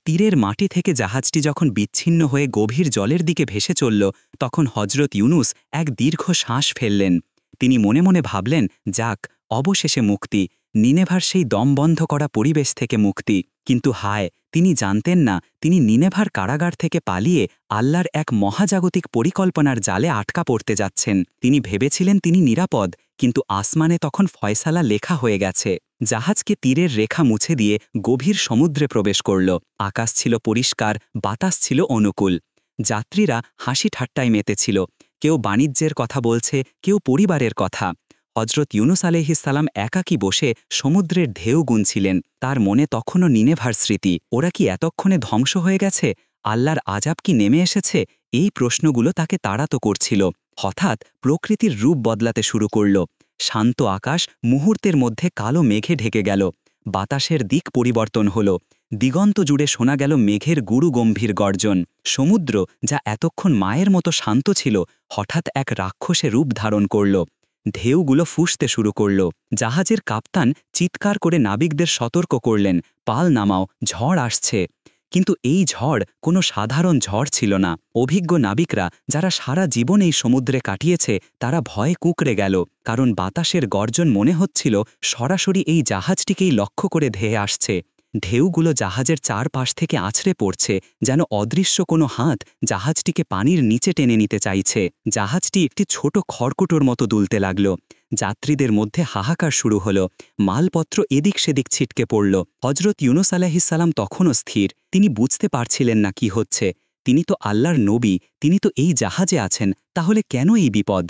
Speaker 2: তীরের মাটি থেকে জাহাজটি যখন বিচ্ছিন্ন হয়ে গভীর জলের দিকে ভেসে চলল, তখন হজরত ইউনুস এক দীর্ঘ শ্বাস ফেললেন। তিনি মনে মনে ভাবলেন, যাক, অবশেষে মুক্তি, নিনেভার সেই দমবন্ধ করা পরিবেশ থেকে মুক্তি। কিন্তু হায়, তিনি জানতেন না তিনি নিনেভার কারাগার থেকে পালিয়ে আল্লাহর এক মহাজাগতিক পরিকল্পনার জালে আটকা পড়তে যাচ্ছেন। তিনি ভেবেছিলেন তিনি নিরাপদ, কিন্তু আসমানে তখন ফয়সালা লেখা হয়ে গেছে। জাহাজকে তীরের রেখা মুছে দিয়ে গভীর সমুদ্রে প্রবেশ করল। আকাশ ছিল পরিষ্কার, বাতাস ছিল অনুকূল। যাত্রীরা হাসি ঠাট্টায় মেতেছিল, কেউ বাণিজ্যের কথা বলছে, কেউ পরিবারের কথা। হজরত ইউনুস আলাইহিসসালাম একাকী বসে সমুদ্রের ঢেউ গুনছিলেন। তার মনে তখনও নিনেভার স্মৃতি। ওরা কি এতক্ষণে ধ্বংস হয়ে গেছে? আল্লাহর আজাব কি নেমে এসেছে? এই প্রশ্নগুলো তাকে তাড়াতো করছিল। হঠাৎ প্রকৃতির রূপ বদলাতে শুরু করল। শান্ত আকাশ মুহূর্তের মধ্যে কালো মেঘে ঢেকে গেল। বাতাসের দিক পরিবর্তন হল। দিগন্ত জুড়ে শোনা গেল মেঘের গুরু গম্ভীর গর্জন। সমুদ্র, যা এতক্ষণ মায়ের মতো শান্ত ছিল, হঠাৎ এক রাক্ষসে রূপ ধারণ করল। ঢেউগুলো ফুঁসতে শুরু করল। জাহাজের কাপ্তান চিৎকার করে নাবিকদের সতর্ক করলেন, পাল নামাও, ঝড় আসছে। কিন্তু এই ঝড় কোনো সাধারণ ঝড় ছিল না। অভিজ্ঞ নাবিকরা, যারা সারা জীবন এই সমুদ্রে কাটিয়েছে, তারা ভয়ে কুঁকড়ে গেল, কারণ বাতাসের গর্জন মনে হচ্ছিল সরাসরি এই জাহাজটিকেই লক্ষ্য করে ধেয়ে আসছে। ঢেউগুলো জাহাজের চারপাশ থেকে আছড়ে পড়ছে, যেন অদৃশ্য কোনো হাত জাহাজটিকে পানির নিচে টেনে নিতে চাইছে। জাহাজটি একটি ছোট খড়কুটোর মতো দুলতে লাগল। যাত্রীদের মধ্যে হাহাকার শুরু হল। মালপত্র এদিক সেদিক ছিটকে পড়ল। হজরত ইউনুস আলাইহিসসালাম তখনও স্থির। তিনি বুঝতে পারছিলেন না কি হচ্ছে। তিনি তো আল্লাহর নবী, তিনি তো এই জাহাজে আছেন, তাহলে কেন এই বিপদ?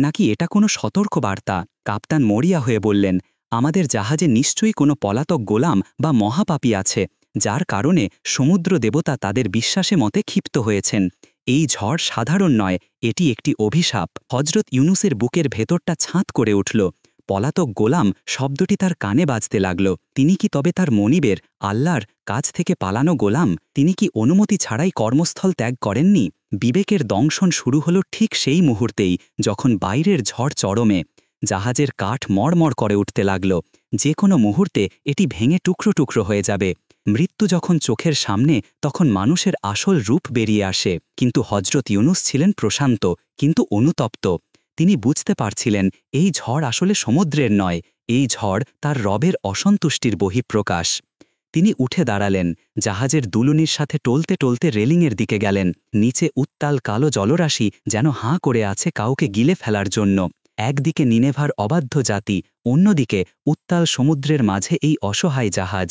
Speaker 2: নাকি এটা কোনো সতর্ক বার্তা? কাপ্তান মরিয়া হয়ে বললেন, আমাদের জাহাজে নিশ্চয়ই কোনো পলাতক গোলাম বা মহাপাপী আছে, যার কারণে সমুদ্র দেবতা তাদের বিশ্বাসে মতে ক্ষিপ্ত হয়েছেন। এই ঝড় সাধারণ নয়, এটি একটি অভিশাপ। হজরত ইউনুসের বুকের ভেতরটা ছাঁত করে উঠল। পলাতক গোলাম শব্দটি তার কানে বাজতে লাগল। তিনি কি তবে তার মনিবের, আল্লাহর কাছ থেকে পালানো গোলাম? তিনি কি অনুমতি ছাড়াই কর্মস্থল ত্যাগ করেননি? বিবেকের দংশন শুরু হল ঠিক সেই মুহূর্তেই, যখন বাইরের ঝড় চরমে। জাহাজের কাঠ মড়মড় করে উঠতে লাগল। যে কোনো মুহূর্তে এটি ভেঙে টুকরো টুকরো হয়ে যাবে। মৃত্যু যখন চোখের সামনে, তখন মানুষের আসল রূপ বেরিয়ে আসে। কিন্তু হজরত ইউনুস ছিলেন প্রশান্ত, কিন্তু অনুতপ্ত। তিনি বুঝতে পারছিলেন এই ঝড় আসলে সমুদ্রের নয়, এই ঝড় তার রবের অসন্তুষ্টির বহিঃপ্রকাশ। তিনি উঠে দাঁড়ালেন, জাহাজের দুলুনির সাথে টলতে টলতে রেলিংয়ের দিকে গেলেন। নিচে উত্তাল কালো জলরাশি যেন হাঁ করে আছে কাউকে গিলে ফেলার জন্য।
Speaker 1: একদিকে নিনেভার অবাধ্য জাতি, অন্যদিকে উত্তাল সমুদ্রের মাঝে এই অসহায় জাহাজ।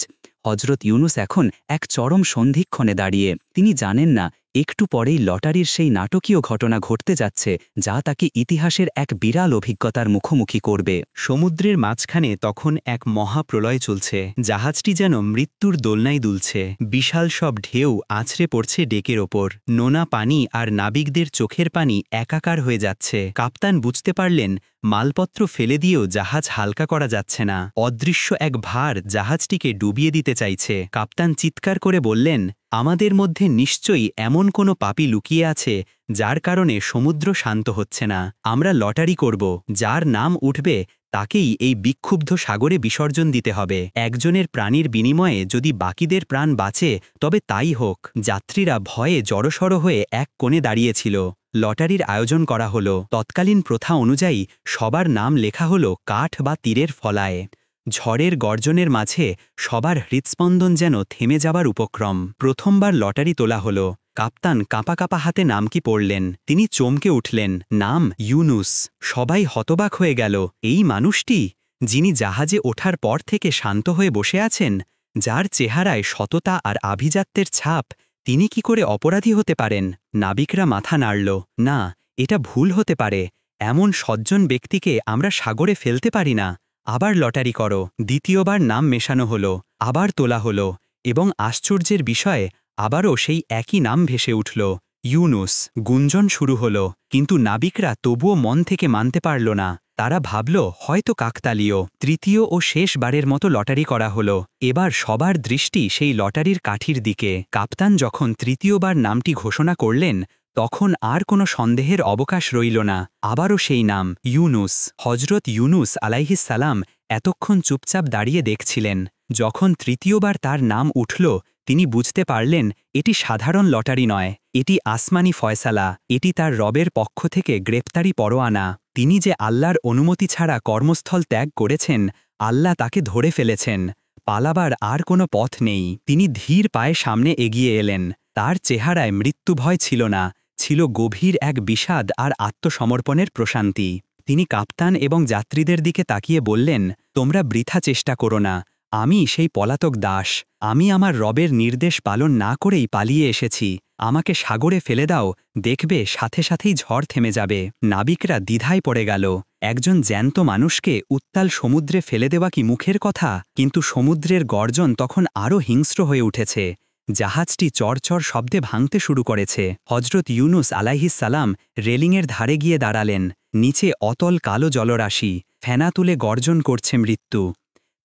Speaker 1: হজরত ইউনুস এখন এক চরম সন্ধিক্ষণে দাঁড়িয়ে। তিনি জানেন না একটু পরেই লটারির সেই নাটকীয় ঘটনা ঘটতে যাচ্ছে, যা তাকে ইতিহাসের এক বিরাট অভিজ্ঞতার মুখোমুখি করবে।
Speaker 2: সমুদ্রের মাঝখানে তখন এক মহাপ্রলয় চলছে। জাহাজটি যেন মৃত্যুর দোলনায় দুলছে। বিশাল সব ঢেউ আছড়ে পড়ছে ডেকের ওপর। নোনা পানি আর নাবিকদের চোখের পানি একাকার হয়ে যাচ্ছে। কাপ্তান বুঝতে পারলেন মালপত্র ফেলে দিয়েও জাহাজ হালকা করা যাচ্ছে না। অদৃশ্য এক ভার জাহাজটিকে ডুবিয়ে দিতে চাইছে। কাপ্তান চিৎকার করে বললেন, আমাদের মধ্যে নিশ্চয়ই এমন কোনো পাপী লুকিয়ে আছে যার কারণে সমুদ্র শান্ত হচ্ছে না। আমরা লটারি করব, যার নাম উঠবে তাকেই এই বিক্ষুব্ধ সাগরে বিসর্জন দিতে হবে। একজনের প্রাণীর বিনিময়ে যদি বাকিদের প্রাণ বাঁচে তবে তাই হোক। যাত্রীরা ভয়ে জড়সড় হয়ে এক কোণে দাঁড়িয়েছিল। লটারির আয়োজন করা হলো। তৎকালীন প্রথা অনুযায়ী সবার নাম লেখা হলো কাঠ বা তীরের ফলায়। ঝড়ের গর্জনের মাঝে সবার হৃৎস্পন্দন যেন থেমে যাবার উপক্রম। প্রথমবার লটারি তোলা হলো। কাপ্তান কাঁপা কাঁপা হাতে নাম কি পড়লেন। তিনি চমকে উঠলেন, নাম ইউনুস। সবাই হতবাক হয়ে গেল। এই মানুষটি, যিনি জাহাজে ওঠার পর থেকে শান্ত হয়ে বসে আছেন, যার চেহারায় সততা আর আভিজাত্যের ছাপ, তিনি কি করে অপরাধী হতে পারেন? নাবিকরা মাথা নাড়ল। না, এটা ভুল হতে পারে। এমন সজ্জন ব্যক্তিকে আমরা সাগরে ফেলতে পারি না। আবার লটারি করো। দ্বিতীয়বার নাম মেশানো হলো, আবার তোলা হলো, এবং আশ্চর্যের বিষয়ে আবারও সেই একই নাম ভেসে উঠল, ইউনুস। গুঞ্জন শুরু হলো, কিন্তু নাবিকরা তবুও মন থেকে মানতে পারল না। তারা ভাবল হয়তো কাকতালীয়। তৃতীয় ও শেষবারের মতো লটারি করা হলো। এবার সবার দৃষ্টি সেই লটারির কাঠির দিকে। কাপ্তান যখন তৃতীয়বার নামটি ঘোষণা করলেন, তখন আর কোনো সন্দেহের অবকাশ রইল না। আবারও সেই নাম, ইউনুস। হজরত ইউনুস আলাইহিসসালাম এতক্ষণ চুপচাপ দাঁড়িয়ে দেখছিলেন। যখন তৃতীয়বার তার নাম উঠল, তিনি বুঝতে পারলেন এটি সাধারণ লটারি নয়, এটি আসমানি ফয়সালা। এটি তার রবের পক্ষ থেকে গ্রেপ্তারি পরোয়ানা। তিনি যে আল্লাহর অনুমতি ছাড়া কর্মস্থল ত্যাগ করেছেন, আল্লাহ তাকে ধরে ফেলেছেন। পালাবার আর কোনো পথ নেই। তিনি ধীর পায়ে সামনে এগিয়ে এলেন। তার চেহারায় মৃত্যুভয় ছিল না, ছিল গভীর এক বিষাদ আর আত্মসমর্পণের প্রশান্তি। তিনি কাপ্তান এবং যাত্রীদের দিকে তাকিয়ে বললেন, তোমরা বৃথা চেষ্টা করো না। আমি সেই পলাতক দাস। আমি আমার রবের নির্দেশ পালন না করেই পালিয়ে এসেছি। আমাকে সাগরে ফেলে দাও, দেখবে সাথে সাথেই ঝড় থেমে যাবে। নাবিকরা দ্বিধায় পড়ে গেল। একজন জ্যান্ত মানুষকে উত্তাল সমুদ্রে ফেলে দেওয়া কি মুখের কথা? কিন্তু সমুদ্রের গর্জন তখন আরও হিংস্র হয়ে উঠেছে। জাহাজটি চরচর শব্দে ভাঙতে শুরু করেছে। হজরত ইউনুস আলাইহিসসালাম রেলিংয়ের ধারে গিয়ে দাঁড়ালেন। নিচে অতল কালো জলরাশি, ফেনা তুলে গর্জন করছে মৃত্যু।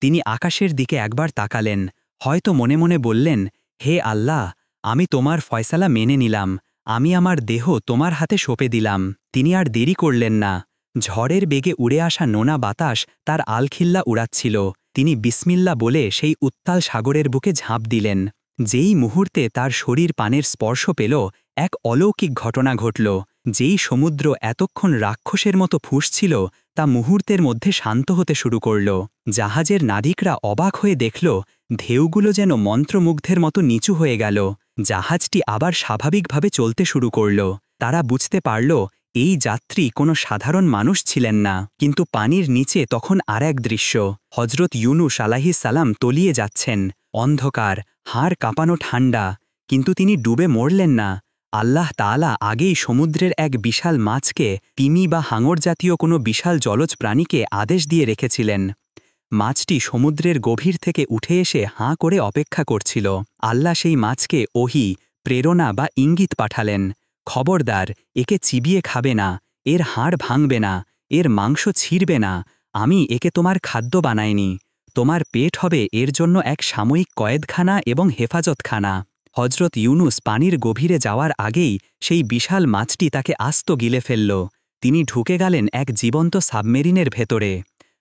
Speaker 2: তিনি আকাশের দিকে একবার তাকালেন, হয়তো মনে মনে বললেন, হে আল্লাহ, আমি তোমার ফয়সালা মেনে নিলাম। আমি আমার দেহ তোমার হাতে সঁপে দিলাম। তিনি আর দেরি করলেন না। ঝড়ের বেগে উড়ে আসা নোনা বাতাস তার আলখিল্লা উড়াচ্ছিল। তিনি বিসমিল্লা বলে সেই উত্তাল সাগরের বুকে ঝাঁপ দিলেন। যেই মুহূর্তে তার শরীর পানের স্পর্শ পেল, এক অলৌকিক ঘটনা ঘটল। যেই সমুদ্র এতক্ষণ রাক্ষসের মতো ফুঁসছিল, তা মুহূর্তের মধ্যে শান্ত হতে শুরু করল। জাহাজের নাবিকরা অবাক হয়ে দেখল, ঢেউগুলো যেন মন্ত্রমুগ্ধের মতো নিচু হয়ে গেল। জাহাজটি আবার স্বাভাবিকভাবে চলতে শুরু করল। তারা বুঝতে পারল এই যাত্রী কোনো সাধারণ মানুষ ছিলেন না। কিন্তু পানির নিচে তখন আর এক দৃশ্য। হজরত ইউনুস আলাইহিসসালাম তলিয়ে যাচ্ছেন। অন্ধকার, হাড় কাঁপানো ঠান্ডা, কিন্তু তিনি ডুবে মরলেন না। আল্লাহ তাআলা আগেই সমুদ্রের এক বিশাল মাছকে, তিমি বা হাঙর জাতীয় কোনো বিশাল জলজ প্রাণীকে আদেশ দিয়ে রেখেছিলেন। মাছটি সমুদ্রের গভীর থেকে উঠে এসে হাঁ করে অপেক্ষা করছিল। আল্লাহ সেই মাছকে ওহী, প্রেরণা বা ইঙ্গিত পাঠালেন, খবরদার, একে চিবিয়ে খাবে না, এর হাড় ভাঙবে না, এর মাংস ছিঁড়বে না। আমি একে তোমার খাদ্য বানাইনি। তোমার পেট হবে এর জন্য এক সাময়িক কয়েদখানা এবং হেফাজতখানা। হজরত ইউনুস পানির গভীরে যাওয়ার আগেই সেই বিশাল মাছটি তাকে আস্ত গিলে ফেলল। তিনি ঢুকে গেলেন এক জীবন্ত সাবমেরিনের ভেতরে।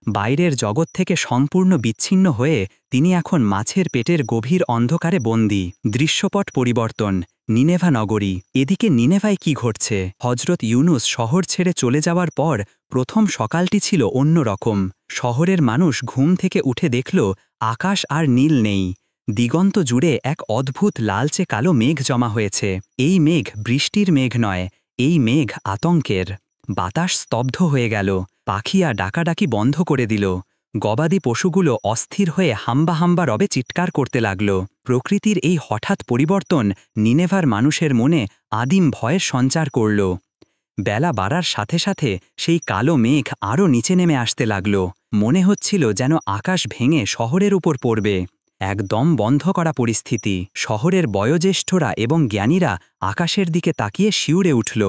Speaker 2: বাইরের জগৎ থেকে সম্পূর্ণ বিচ্ছিন্ন হয়ে তিনি এখন মাছের পেটের গভীর অন্ধকারে বন্দী। দৃশ্যপট পরিবর্তন, নিনেভা নগরী। এদিকে নিনেভায় কি ঘটছে? হজরত ইউনুস শহর ছেড়ে চলে যাওয়ার পর প্রথম সকালটি ছিল অন্য রকম। শহরের মানুষ ঘুম থেকে উঠে দেখল আকাশ আর নীল নেই। দিগন্ত জুড়ে এক অদ্ভুত লালচে কালো মেঘ জমা হয়েছে। এই মেঘ বৃষ্টির মেঘ নয়, এই মেঘ আতঙ্কের। বাতাস স্তব্ধ হয়ে গেল।
Speaker 1: পাখিয়া ডাকাডাকি বন্ধ করে দিল। গবাদি পশুগুলো অস্থির হয়ে হাম্বা হাম্বা রবে চিৎকার করতে লাগল। প্রকৃতির এই হঠাৎ পরিবর্তন নিনেভার মানুষের মনে আদিম ভয়ের সঞ্চার করল। বেলা বাড়ার সাথে সাথে সেই কালো মেঘ আরও নিচে নেমে আসতে লাগল। মনে হচ্ছিল যেন আকাশ ভেঙে শহরের উপর পড়বে। একদম বন্ধ করা পরিস্থিতি। শহরের বয়োজ্যেষ্ঠরা এবং জ্ঞানীরা আকাশের দিকে তাকিয়ে শিউরে উঠল।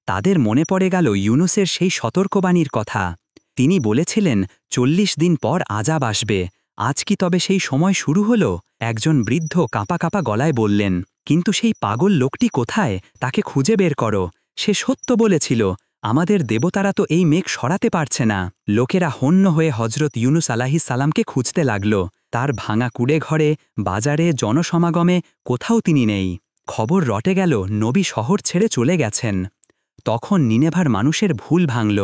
Speaker 1: তাদের মনে পড়ে গেল ইউনুসের সেই সতর্কবাণীর কথা। তিনি বলেছিলেন ৪০ দিন পর আযাব আসবে। আজ কি তবে সেই সময় শুরু হল? একজন বৃদ্ধ কাঁপা কাঁপা গলায় বললেন, কিন্তু সেই পাগল লোকটি কোথায়? তাকে খুঁজে বের করো। সে সত্য বলেছিল। আমাদের দেবতারা তো এই মেঘ সরাতে পারছে না। লোকেরা হন্য হয়ে হজরত ইউনুস আলাইহিস সালামকে খুঁজতে লাগল। তার ভাঙা কুড়ে ঘরে, বাজারে, জনসমাগমে কোথাও তিনি নেই। খবর রটে গেল নবী শহর ছেড়ে চলে গেছেন। তখন নিনেভার মানুষের ভুল ভাঙল।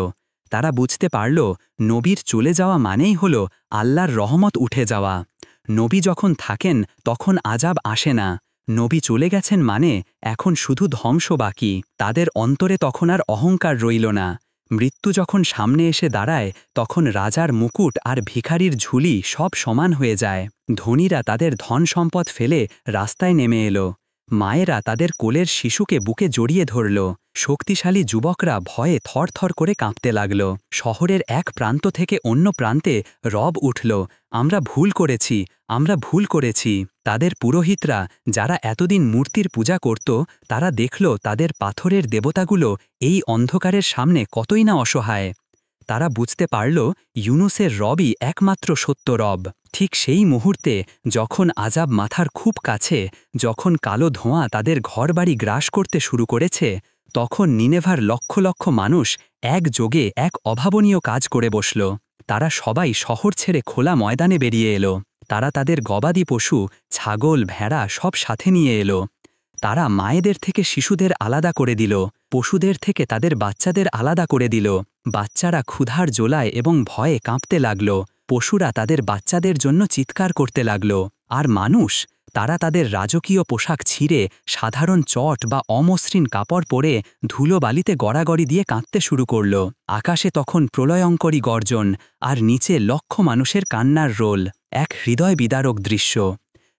Speaker 1: তারা বুঝতে পারল নবীর চলে যাওয়া মানেই হল আল্লাহর রহমত উঠে যাওয়া। নবী যখন থাকেন তখন আযাব আসে না। নবী চলে গেছেন মানে এখন শুধু ধ্বংস বাকি। তাদের অন্তরে তখন আর অহংকার রইল না। মৃত্যু যখন সামনে এসে দাঁড়ায় তখন রাজার মুকুট আর ভিখারির ঝুলি সব সমান হয়ে যায়। ধনীরা তাদের ধন সম্পদ ফেলে রাস্তায় নেমে এলো। মায়েরা তাদের কোলের শিশুকে বুকে জড়িয়ে ধরল। শক্তিশালী যুবকরা ভয়ে থরথর করে কাঁপতে লাগল। শহরের এক প্রান্ত থেকে অন্য প্রান্তে রব উঠল, আমরা ভুল করেছি, আমরা ভুল করেছি। তাদের পুরোহিতরা যারা এতদিন মূর্তির পূজা করত, তারা দেখল তাদের পাথরের দেবতাগুলো এই অন্ধকারের সামনে কতই না অসহায়। তারা বুঝতে পারল ইউনুসের রবই একমাত্র সত্য রব। ঠিক সেই মুহূর্তে যখন আযাব মাথার খুব কাছে, যখন কালো ধোঁয়া তাদের ঘরবাড়ি গ্রাস করতে শুরু করেছে, তখন নিনেভার লক্ষ লক্ষ মানুষ একযোগে এক অভাবনীয় কাজ করে বসল। তারা সবাই শহর ছেড়ে খোলা ময়দানে বেরিয়ে এলো। তারা তাদের গবাদি পশু, ছাগল, ভেড়া সব সাথে নিয়ে এলো। তারা মায়েদের থেকে শিশুদের আলাদা করে দিল, পশুদের থেকে তাদের বাচ্চাদের আলাদা করে দিল। বাচ্চারা ক্ষুধার জ্বালায় এবং ভয়ে কাঁপতে লাগল। পশুরা তাদের বাচ্চাদের জন্য চিৎকার করতে লাগল। আর মানুষ, তারা তাদের রাজকীয় পোশাক ছিঁড়ে সাধারণ চট বা অমসৃণ কাপড় পরে ধুলোবালিতে গড়াগড়ি দিয়ে কাঁদতে শুরু করল। আকাশে তখন প্রলয়ঙ্করী গর্জন, আর নিচে লক্ষ মানুষের কান্নার রোল। এক হৃদয় বিদারক দৃশ্য।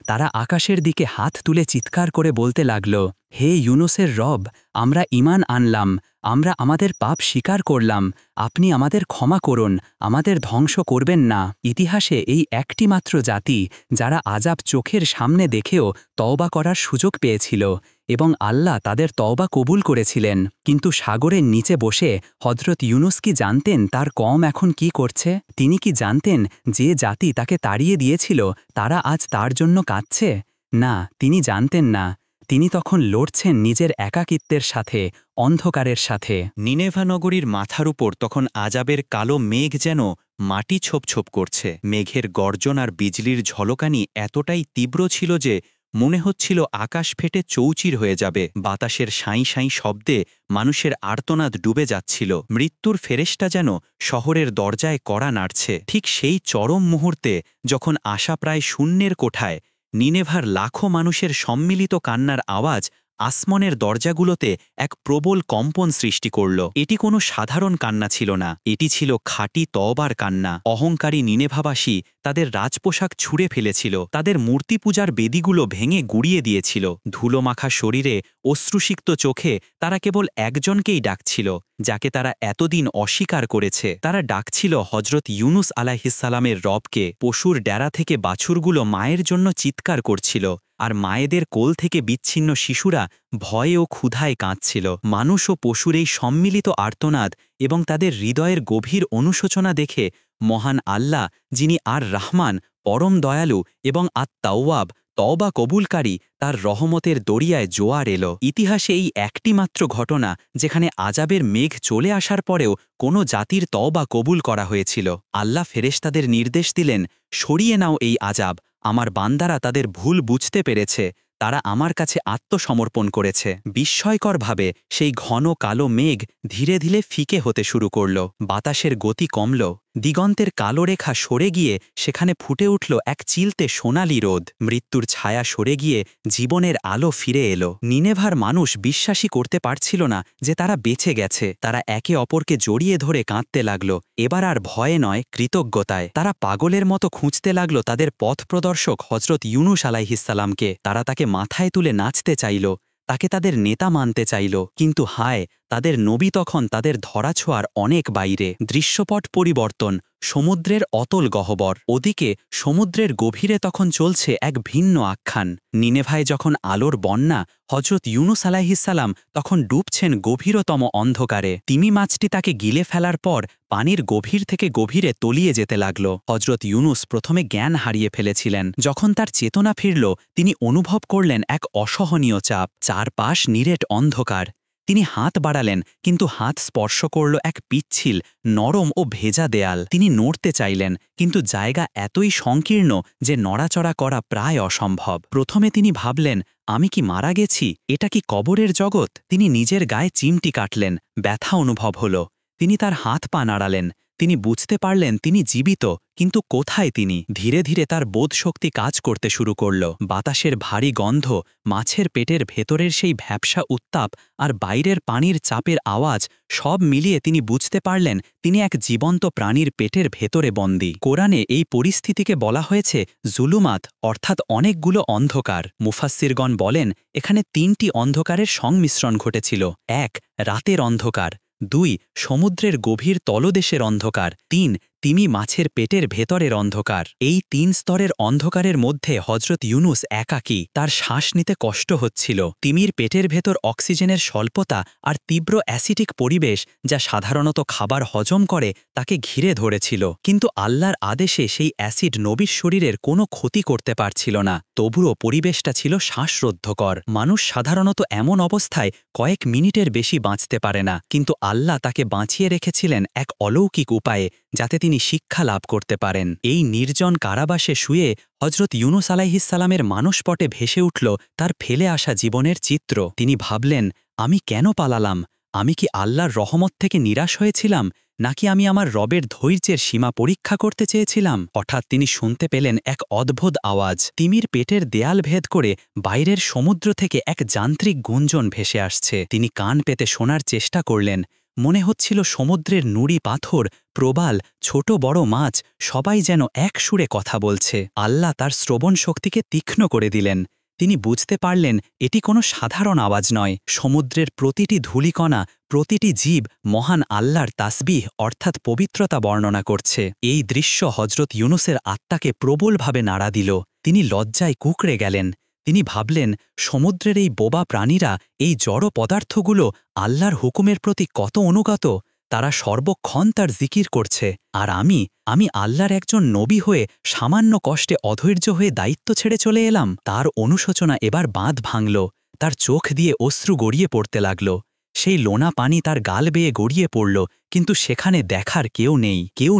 Speaker 1: তারা আকাশের দিকে হাত তুলে চিৎকার করে বলতে লাগল, হে ইউনুসের রব, আমরা ঈমান আনলাম, আমরা আমাদের পাপ স্বীকার করলাম, আপনি আমাদের ক্ষমা করুন, আমাদের ধ্বংস করবেন না। ইতিহাসে এই একটি মাত্র জাতি যারা আযাব চোখের সামনে দেখেও তওবা করার সুযোগ পেয়েছিল এবং আল্লাহ তাদের তওবা কবুল করেছিলেন। কিন্তু সাগরের নিচে বসে হযরত ইউনুস কি জানতেন তার কওম এখন কি করছে? তিনি কি জানতেন যে জাতি তাকে তাড়িয়ে দিয়েছিল তারা আজ তার জন্য কাঁদছে? না, তিনি জানতেন না। তিনি তখন লড়ছেন নিজের একাকিত্বের সাথে, অন্ধকারের সাথে।
Speaker 2: নিনেভা নগরীর মাথার উপর তখন আযাবের কালো মেঘ যেন মাটি ছোপ ছোপ করছে। মেঘের গর্জন আর বিজলির ঝলকানি এতটাই তীব্র ছিল যে মনে হচ্ছিল আকাশ ফেটে চৌচির হয়ে যাবে। বাতাসের সাঁই সাঁই শব্দে মানুষের আর্তনাদ ডুবে যাচ্ছিল। মৃত্যুর ফেরেশতা যেন শহরের দরজায় কড়া নাড়ছে। ঠিক সেই চরম মুহূর্তে যখন আশা প্রায় শূন্যের কোঠায়, নিনেভার লাখো মানুষের সম্মিলিত কান্নার আওয়াজ আসমানের দরজাগুলোতে এক প্রবল কম্পন সৃষ্টি করল। এটি কোনো সাধারণ কান্না ছিল না, এটি ছিল খাঁটি তওবার কান্না। অহংকারী নিনেভাবাসী তাদের রাজপোশাক ছুঁড়ে ফেলেছিল, তাদের মূর্তি পূজার বেদিগুলো ভেঙে গুড়িয়ে দিয়েছিল। ধুলোমাখা শরীরে, অশ্রুসিক্ত চোখে তারা কেবল একজনকেই ডাকছিল, যাকে তারা এতদিন অস্বীকার করেছে। তারা ডাকছিল হজরত ইউনুস আলাইহিস সালামের রবকে। পশুর ডেরা থেকে বাছুরগুলো মায়ের জন্য চিৎকার করছিল, আর মায়েদের কোল থেকে বিচ্ছিন্ন শিশুরা ভয়ে ও ক্ষুধায় কাঁদছিল। মানুষ ও পশুর এই সম্মিলিত আর্তনাদ এবং তাদের হৃদয়ের গভীর অনুশোচনা দেখে মহান আল্লাহ, যিনি আর রাহমান, পরম দয়ালু এবং আত-তাওয়াব, তওবা কবুলকারী, তার রহমতের দরিয়ায় জোয়ার এলো। ইতিহাসে এই একটি মাত্র ঘটনা যেখানে আযাবের মেঘ চলে আসার পরেও কোনো জাতির তওবা কবুল করা হয়েছিল। আল্লাহ ফেরেশতাদের নির্দেশ দিলেন, সরিয়ে নাও এই আযাব। আমার বান্দারা তাদের ভুল বুঝতে পেরেছে, তারা আমার কাছে আত্মসমর্পণ করেছে। বিস্ময়করভাবে সেই ঘন কালো মেঘ ধীরে ধীরে ফিকে হতে শুরু করল। বাতাসের গতি কমল,
Speaker 1: দিগন্তের কালো রেখা সরে গিয়ে সেখানে ফুটে উঠল এক চিলতে সোনালি রোদ। মৃত্যুর ছায়া সরে গিয়ে জীবনের আলো ফিরে এলো। নিনেভার মানুষ বিশ্বাসই করতে পারছিল না যে তারা বেঁচে গেছে। তারা একে অপরকে জড়িয়ে ধরে কাঁদতে লাগল, এবার আর ভয়ে নয়, কৃতজ্ঞতায়। তারা পাগলের মতো খুঁজতে লাগল তাদের পথ প্রদর্শক হজরত ইউনুস আলাইহিসসালামকে। তারা তাকে মাথায় তুলে নাচতে চাইল, তাকে তাদের নেতা মানতে চাইল, কিন্তু হায়, তাদের নবী তখন তাদের ধরাছোঁয়ার অনেক বাইরে। দৃশ্যপট পরিবর্তন, সমুদ্রের অতল গহ্বর। ওদিকে সমুদ্রের গভীরে তখন চলছে এক ভিন্ন আখ্যান। নিনেভায় যখন আলোর বন্যা, হজরত ইউনুস আলাইহিসসালাম তখন ডুবছেন গভীরতম অন্ধকারে। তিমি মাছটি তাকে গিলে ফেলার পর পানির গভীর থেকে গভীরে তলিয়ে যেতে লাগল। হজরত ইউনুস প্রথমে জ্ঞান হারিয়ে ফেলেছিলেন। যখন তার চেতনা ফিরল, তিনি অনুভব করলেন এক অসহনীয় চাপ। চারপাশ নিরেট অন্ধকার। তিনি হাত বাড়ালেন, কিন্তু হাত স্পর্শ করল এক পিচ্ছিল, নরম ও ভেজা দেয়াল। তিনি নড়তে চাইলেন, কিন্তু জায়গা এতই সংকীর্ণ যে নড়াচড়া করা প্রায় অসম্ভব। প্রথমে তিনি ভাবলেন, আমি কি মারা গেছি? এটা কি কবরের জগৎ? তিনি নিজের গায়ে চিমটি কাটলেন, ব্যথা অনুভব হল। তিনি তার হাত পা নাড়ালেন। তিনি বুঝতে পারলেন তিনি জীবিত, কিন্তু কোথায় তিনি? ধীরে ধীরে তার বোধশক্তি কাজ করতে শুরু করল। বাতাসের ভারী গন্ধ, মাছের পেটের ভেতরের সেই ভ্যাপসা উত্তাপ আর বাইরের পানির চাপের আওয়াজ, সব মিলিয়ে তিনি বুঝতে পারলেন তিনি এক জীবন্ত প্রাণীর পেটের ভেতরে বন্দী। কোরআনে এই পরিস্থিতিকে বলা হয়েছে জুলুমাত, অর্থাৎ অনেকগুলো অন্ধকার। মুফাসসিরগণ বলেন এখানে ৩টি অন্ধকারের সংমিশ্রণ ঘটেছিল। ১. রাতের অন্ধকার। ২. সমুদ্রের গভীর তলদেশের অন্ধকার। ৩. তিমি মাছের পেটের ভেতরের অন্ধকার। এই ৩ স্তরের অন্ধকারের মধ্যে হজরত ইউনুস একাকী। তার শ্বাস নিতে কষ্ট হচ্ছিল। তিমির পেটের ভেতর অক্সিজেনের স্বল্পতা আর তীব্র অ্যাসিডিক পরিবেশ, যা সাধারণত খাবার হজম করে, তাকে ঘিরে ধরেছিল। কিন্তু আল্লাহর আদেশে সেই অ্যাসিড নবীর শরীরের কোনো ক্ষতি করতে পারছিল না। তবুও পরিবেশটা ছিল শ্বাসরুদ্ধকর। মানুষ সাধারণত এমন অবস্থায় কয়েক মিনিটের বেশি বাঁচতে পারে না, কিন্তু আল্লাহ তাকে বাঁচিয়ে রেখেছিলেন এক অলৌকিক উপায়ে, যাতে তিনি শিক্ষা লাভ করতে পারেন। এই নির্জন কারাবাসে শুয়ে হজরত ইউনুস আলাইহিসসালামের মানসপটে ভেসে উঠল তার ফেলে আসা জীবনের চিত্র। তিনি ভাবলেন, আমি কেন পালালাম? আমি কি আল্লাহর রহমত থেকে নিরাশ হয়েছিলাম, নাকি আমি আমার রবের ধৈর্যের সীমা পরীক্ষা করতে চেয়েছিলাম? হঠাৎ তিনি শুনতে পেলেন এক অদ্ভুত আওয়াজ। তিমির পেটের দেয়াল ভেদ করে বাইরের সমুদ্র থেকে এক যান্ত্রিক গুঞ্জন ভেসে আসছে। তিনি কান পেতে শোনার চেষ্টা করলেন। মনে হচ্ছিল সমুদ্রের নুড়ি পাথর, প্রবাল, ছোট বড় মাছ সবাই যেন এক সুরে কথা বলছে। আল্লাহ তার শ্রবণ শক্তিকে তীক্ষ্ণ করে দিলেন। তিনি বুঝতে পারলেন এটি কোনো সাধারণ আওয়াজ নয়। সমুদ্রের প্রতিটি ধূলিকণা, প্রতিটি জীব মহান আল্লাহর তাসবিহ অর্থাৎ পবিত্রতা বর্ণনা করছে। এই দৃশ্য হজরত ইউনুসের আত্মাকে প্রবলভাবে নাড়া দিল। তিনি লজ্জায় কুঁকড়ে গেলেন। তিনি ভাবলেন, সমুদ্রের এই বোবা প্রাণীরা, এই জড় পদার্থগুলো আল্লাহর হুকুমের প্রতি কত অনুগত। তারা সর্বক্ষণ তার জিকির করছে, আর আমি আল্লাহর একজন নবী হয়ে সামান্য কষ্টে অধৈর্য হয়ে দায়িত্ব ছেড়ে চলে এলাম। তার অনুশোচনা এবার বাঁধ ভাঙল। তার চোখ দিয়ে অশ্রু গড়িয়ে পড়তে লাগল। সেই লোনা পানি তার গাল বেয়ে গড়িয়ে পড়ল, কিন্তু সেখানে দেখার কেউ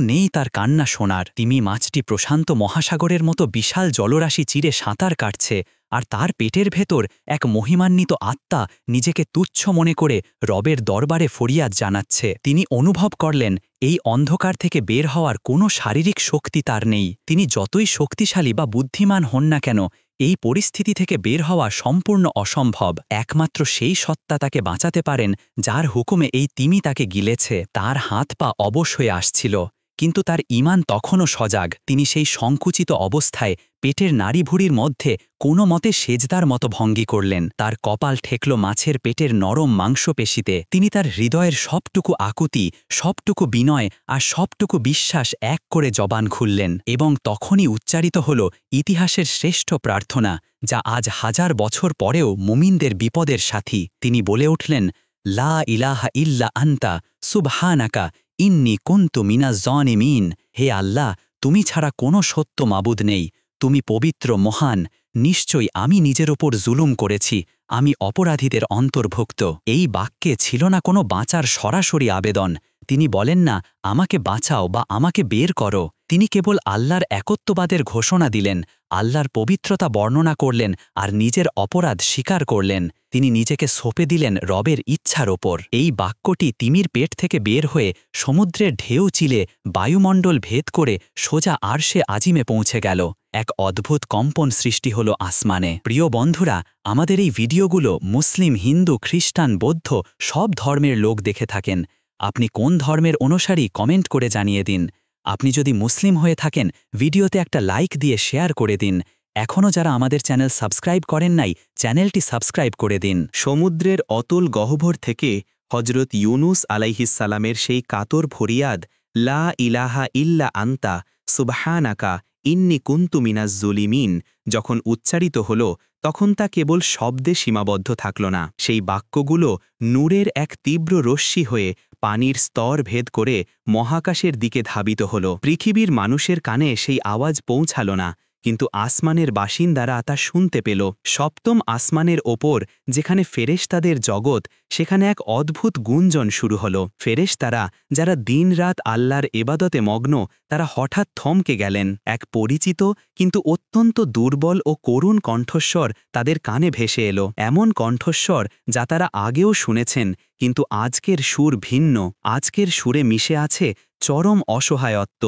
Speaker 1: নেই তার কান্না শোনার। তিমি মাছটি প্রশান্ত মহাসাগরের মতো বিশাল জলরাশি চিরে সাঁতার কাটছে, আর তার পেটের ভেতর এক মহিমান্বিত আত্মা নিজেকে তুচ্ছ মনে করে রবের দরবারে ফরিয়াদ জানাচ্ছে। তিনি অনুভব করলেন এই অন্ধকার থেকে বের হওয়ার কোনো শারীরিক শক্তি তার নেই। তিনি যতই শক্তিশালী বা বুদ্ধিমান হন না কেন, এই পরিস্থিতি থেকে বের হওয়া সম্পূর্ণ অসম্ভব। একমাত্র সেই সত্তা তাকে বাঁচাতে পারেন যার হুকুমে এই তিমি তাকে গিলেছে। তার হাত পা অবশ হয়ে আসছিল, কিন্তু তার ঈমান তখনও সজাগ। তিনি সেই সংকুচিত অবস্থায় পেটের নাড়িভুড়ির মধ্যে কোনো মতে সেজদার মতো ভঙ্গি করলেন। তার কপাল ঠেকল মাছের পেটের নরম মাংসপেশিতে। তিনি তার হৃদয়ের সবটুকু আকুতি, সবটুকু বিনয় আর সবটুকু বিশ্বাস এক করে জবান খুললেন, এবং তখনই উচ্চারিত হল ইতিহাসের শ্রেষ্ঠ প্রার্থনা, যা আজ 1000 বছর পরেও মুমিনদের বিপদের সাথী। তিনি বলে উঠলেন, লা ইলাহা ইল্লা আন্তা সুবহানাকা ইন্নী কুনতু মিনাজ জালিমিন। হে আল্লাহ, তুমি ছাড়া কোনো সত্য মাবুদ নেই। তুমি পবিত্র, মহান, নিশ্চয়ই আমি নিজের ওপর জুলুম করেছি, আমি অপরাধীদের অন্তর্ভুক্ত। এই বাক্যে ছিল না কোনো বাঁচার সরাসরি আবেদন। তিনি বলেন না আমাকে বাঁচাও বা আমাকে বের করো। তিনি কেবল আল্লাহর একত্ববাদের ঘোষণা দিলেন, আল্লাহর পবিত্রতা বর্ণনা করলেন আর নিজের অপরাধ স্বীকার করলেন। তিনি নিজেকে সঁপে দিলেন রবের ইচ্ছার ওপর। এই বাক্যটি তিমির পেট থেকে বের হয়ে সমুদ্রের ঢেউ চিলে বায়ুমণ্ডল ভেদ করে সোজা আরশে আজিমে পৌঁছে গেল। এক অদ্ভুত কম্পন সৃষ্টি হল আসমানে। প্রিয় বন্ধুরা, আমাদের এই ভিডিওগুলো মুসলিম, হিন্দু, খ্রিস্টান, বৌদ্ধ সব ধর্মের লোক দেখে থাকেন। আপনি কোন ধর্মের অনুসারী কমেন্ট করে জানিয়ে দিন। আপনি যদি মুসলিম হয়ে থাকেন ভিডিওতে একটা লাইক দিয়ে শেয়ার করে দিন। এখনও যারা আমাদের চ্যানেল সাবস্ক্রাইব করেন নাই, চ্যানেলটি সাবস্ক্রাইব করে দিন।
Speaker 2: সমুদ্রের অতল গহ্বর থেকে হজরত ইউনুস আলাইহিসসালামের সেই কাতর ফরিয়াদ, লা ইলাহা ইল্লা আন্তা সুবহানাকা ইন্নি কুনতু মিনাজ জুলিমিন, যখন উচ্চারিত হল, তখন তা কেবল শব্দে সীমাবদ্ধ থাকল না। সেই বাক্যগুলো নূরের এক তীব্র রশ্মি হয়ে পানির স্তর ভেদ করে মহাকাশের দিকে ধাবিত হল। পৃথিবীর মানুষের কানে সেই আওয়াজ পৌঁছাল না, কিন্তু আসমানের বাসিন্দারা তা শুনতে পেল। সপ্তম আসমানের ওপর যেখানে ফেরেশতাদের জগৎ, সেখানে এক অদ্ভুত গুঞ্জন শুরু হল। ফেরেশতারা যারা দিনরাত আল্লাহর এবাদতে মগ্ন, তারা হঠাৎ থমকে গেলেন। এক পরিচিত কিন্তু অত্যন্ত দুর্বল ও করুণ কণ্ঠস্বর তাদের কানে ভেসে এলো। এমন কণ্ঠস্বর যা তারা আগেও শুনেছেন, কিন্তু আজকের সুর ভিন্ন। আজকের সুরে মিশে আছে চরম অসহায়ত্ব,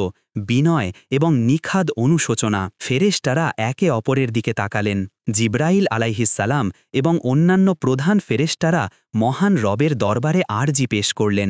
Speaker 2: বিনয় এবং নিখাদ অনুশোচনা। ফেরেশতারা একে অপরের দিকে তাকালেন। জিব্রাইল আলাইহিসসালাম এবং অন্যান্য প্রধান ফেরেশতারা মহান রবের দরবারে আরজি পেশ করলেন।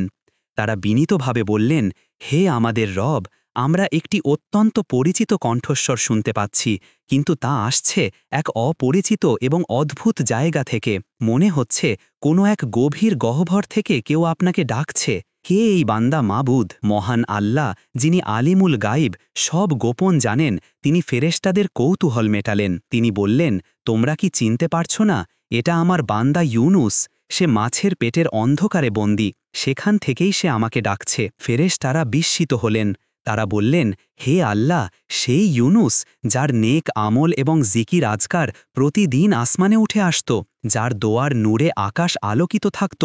Speaker 2: তারা বিনীতভাবে বললেন, হে আমাদের রব, আমরা একটি অত্যন্ত পরিচিত কণ্ঠস্বর শুনতে পাচ্ছি, কিন্তু তা আসছে এক অপরিচিত এবং অদ্ভুত জায়গা থেকে। মনে হচ্ছে কোনো এক গভীর গহ্বর থেকে কেউ আপনাকে ডাকছে। কে এই বান্দা মাবুদ? মহান আল্লাহ, যিনি আলিমুল গাইব, সব গোপন জানেন, তিনি ফেরেশতাদের কৌতূহল মেটালেন। তিনি বললেন, তোমরা কি চিনতে পারছো না? এটা আমার বান্দা ইউনুস। সে মাছের পেটের অন্ধকারে বন্দী, সেখান থেকেই সে আমাকে ডাকছে। ফেরেশতারা বিস্মিত হলেন। তারা বললেন, হে আল্লাহ, সেই ইউনুস যার নেক আমল এবং জিকির আজকার প্রতিদিন আসমানে উঠে আসত, যার দোয়ার নূরে আকাশ আলোকিত থাকত,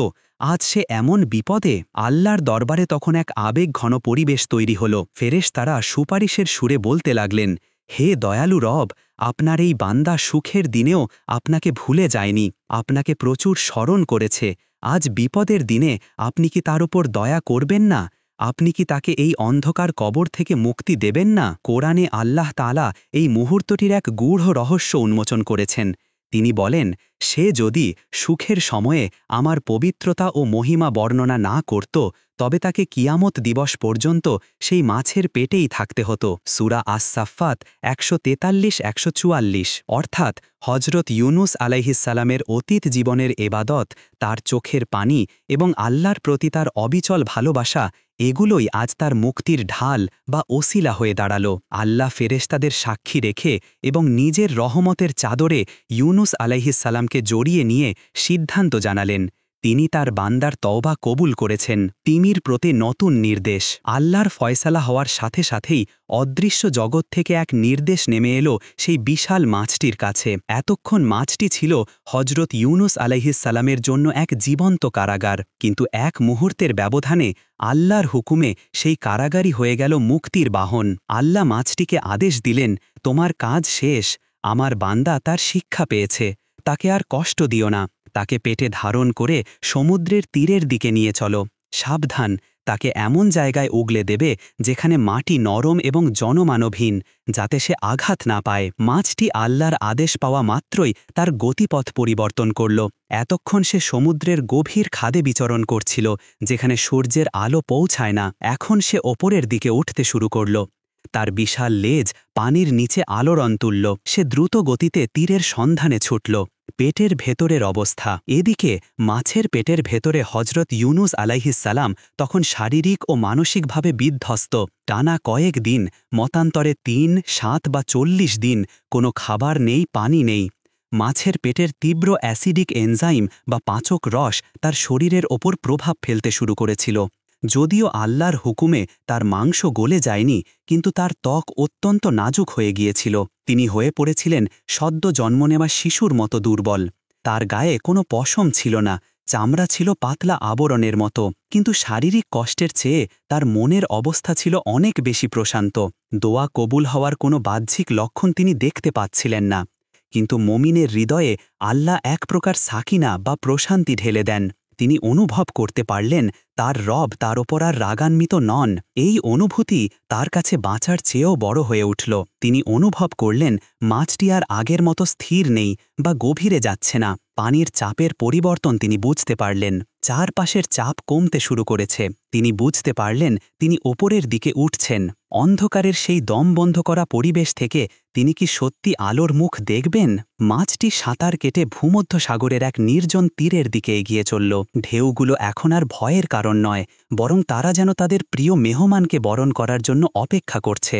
Speaker 2: আজ সে এমন বিপদে। আল্লাহর দরবারে তখন এক আবেগঘন পরিবেশ তৈরি হল। ফেরেশতারা সুপারিশের সুরে বলতে লাগলেন, হে দয়ালু রব, আপনার এই বান্দা সুখের দিনেও আপনাকে ভুলে যায়নি, আপনাকে প্রচুর স্মরণ করেছে। আজ বিপদের দিনে আপনি কি তার উপর দয়া করবেন না? আপনি কি তাকে এই অন্ধকার কবর থেকে মুক্তি দেবেন না? কোরআনে আল্লাহ তাআলা এই মুহূর্তটির এক গূঢ় রহস্য উন্মোচন করেছেন। তিনি বলেন, সে যদি সুখের সময়ে আমার পবিত্রতা ও মহিমা বর্ণনা না করত, তবে তাকে কিয়ামত দিবস পর্যন্ত সেই মাছের পেটেই থাকতে হতো। সূরা আস-সাফফাত ১৪৩-১৪৪। অর্থাৎ হজরত ইউনুস আলাইহিসসালামের অতীত জীবনের এবাদত, তার চোখের পানি এবং আল্লাহর প্রতি তার অবিচল ভালোবাসা, এগুলোই আজ তার মুক্তির ঢাল বা ওসিলা হয়ে দাঁড়াল। আল্লাহ ফেরেশতাদের সাক্ষী রেখে এবং নিজের রহমতের চাদরে ইউনুস আলাইহিসসালামকে জড়িয়ে নিয়ে সিদ্ধান্ত জানালেন। তিনি তার বান্দার তওবা কবুল করেছেন। তিমির প্রতি নতুন নির্দেশ। আল্লাহর ফয়সালা হওয়ার সাথে সাথেই অদৃশ্য জগৎ থেকে এক নির্দেশ নেমে এলো সেই বিশাল মাছটির কাছে। এতক্ষণ মাছটি ছিল হজরত ইউনুস আলাইহিসসালামের জন্য এক জীবন্ত কারাগার, কিন্তু এক মুহূর্তের ব্যবধানে আল্লাহর হুকুমে সেই কারাগারই হয়ে গেল মুক্তির বাহন। আল্লাহ মাছটিকে আদেশ দিলেন, তোমার কাজ শেষ, আমার বান্দা তার শিক্ষা পেয়েছে, তাকে আর কষ্ট দিও না। তাকে পেটে ধারণ করে সমুদ্রের তীরের দিকে নিয়ে চলো। সাবধান, তাকে এমন জায়গায় উগলে দেবে যেখানে মাটি নরম এবং জনমানবহীন, যাতে সে আঘাত না পায়। মাছটি আল্লাহর আদেশ পাওয়া মাত্রই তার গতিপথ পরিবর্তন করল। এতক্ষণ সে সমুদ্রের গভীর খাদে বিচরণ করছিল, যেখানে সূর্যের আলো পৌঁছায় না। এখন সে ওপরের দিকে উঠতে শুরু করল। তার বিশাল লেজ পানির নিচে আলোড়ন তুলল। সে দ্রুত গতিতে তীরের সন্ধানে ছুটল। পেটের ভেতরের অবস্থা। এদিকে মাছের পেটের ভেতরে হজরত ইউনুস আলাইহিসসালাম তখন শারীরিক ও মানসিকভাবে বিধ্বস্ত। টানা কয়েক দিন, মতান্তরে ৩, ৭ বা ৪০ দিন কোনো খাবার নেই, পানি নেই। মাছের পেটের তীব্র অ্যাসিডিক এনজাইম বা পাচক রস তার শরীরের ওপর প্রভাব ফেলতে শুরু করেছিল। যদিও আল্লাহর হুকুমে তার মাংস গলে যায়নি, কিন্তু তার ত্বক অত্যন্ত নাজুক হয়ে গিয়েছিল।
Speaker 1: তিনি হয়ে পড়েছিলেন সদ্য জন্ম নেওয়া শিশুর মতো দুর্বল। তার গায়ে কোনো পশম ছিল না, চামড়া ছিল পাতলা আবরণের মতো, কিন্তু শারীরিক কষ্টের চেয়ে তার মনের অবস্থা ছিল অনেক বেশি প্রশান্ত। দোয়া কবুল হওয়ার কোনো বাহ্যিক লক্ষণ তিনি দেখতে পাচ্ছিলেন না, কিন্তু মমিনের হৃদয়ে আল্লাহ এক প্রকার সাকিনা বা প্রশান্তি ঢেলে দেন। তিনি অনুভব করতে পারলেন তার রব তার ওপর আর রাগান্বিত নন। এই অনুভূতি তার কাছে বাঁচার চেয়েও বড় হয়ে উঠল। তিনি অনুভব করলেন মাছটি আর আগের মতো স্থির নেই বা গভীরে যাচ্ছে না। পানির চাপের পরিবর্তন তিনি বুঝতে পারলেন। চারপাশের চাপ কমতে শুরু করেছে। তিনি বুঝতে পারলেন তিনি ওপরের দিকে উঠছেন। অন্ধকারের সেই দম বন্ধ করা পরিবেশ থেকে তিনি কি সত্যি আলোর মুখ দেখবেন? মাছটি সাঁতার কেটে ভূমধ্য সাগরের এক নির্জন তীরের দিকে এগিয়ে চলল। ঢেউগুলো এখন আর ভয়ের কারণ নয়, বরং তারা যেন তাদের প্রিয় মেহমানকে বরণ করার জন্য অপেক্ষা করছে।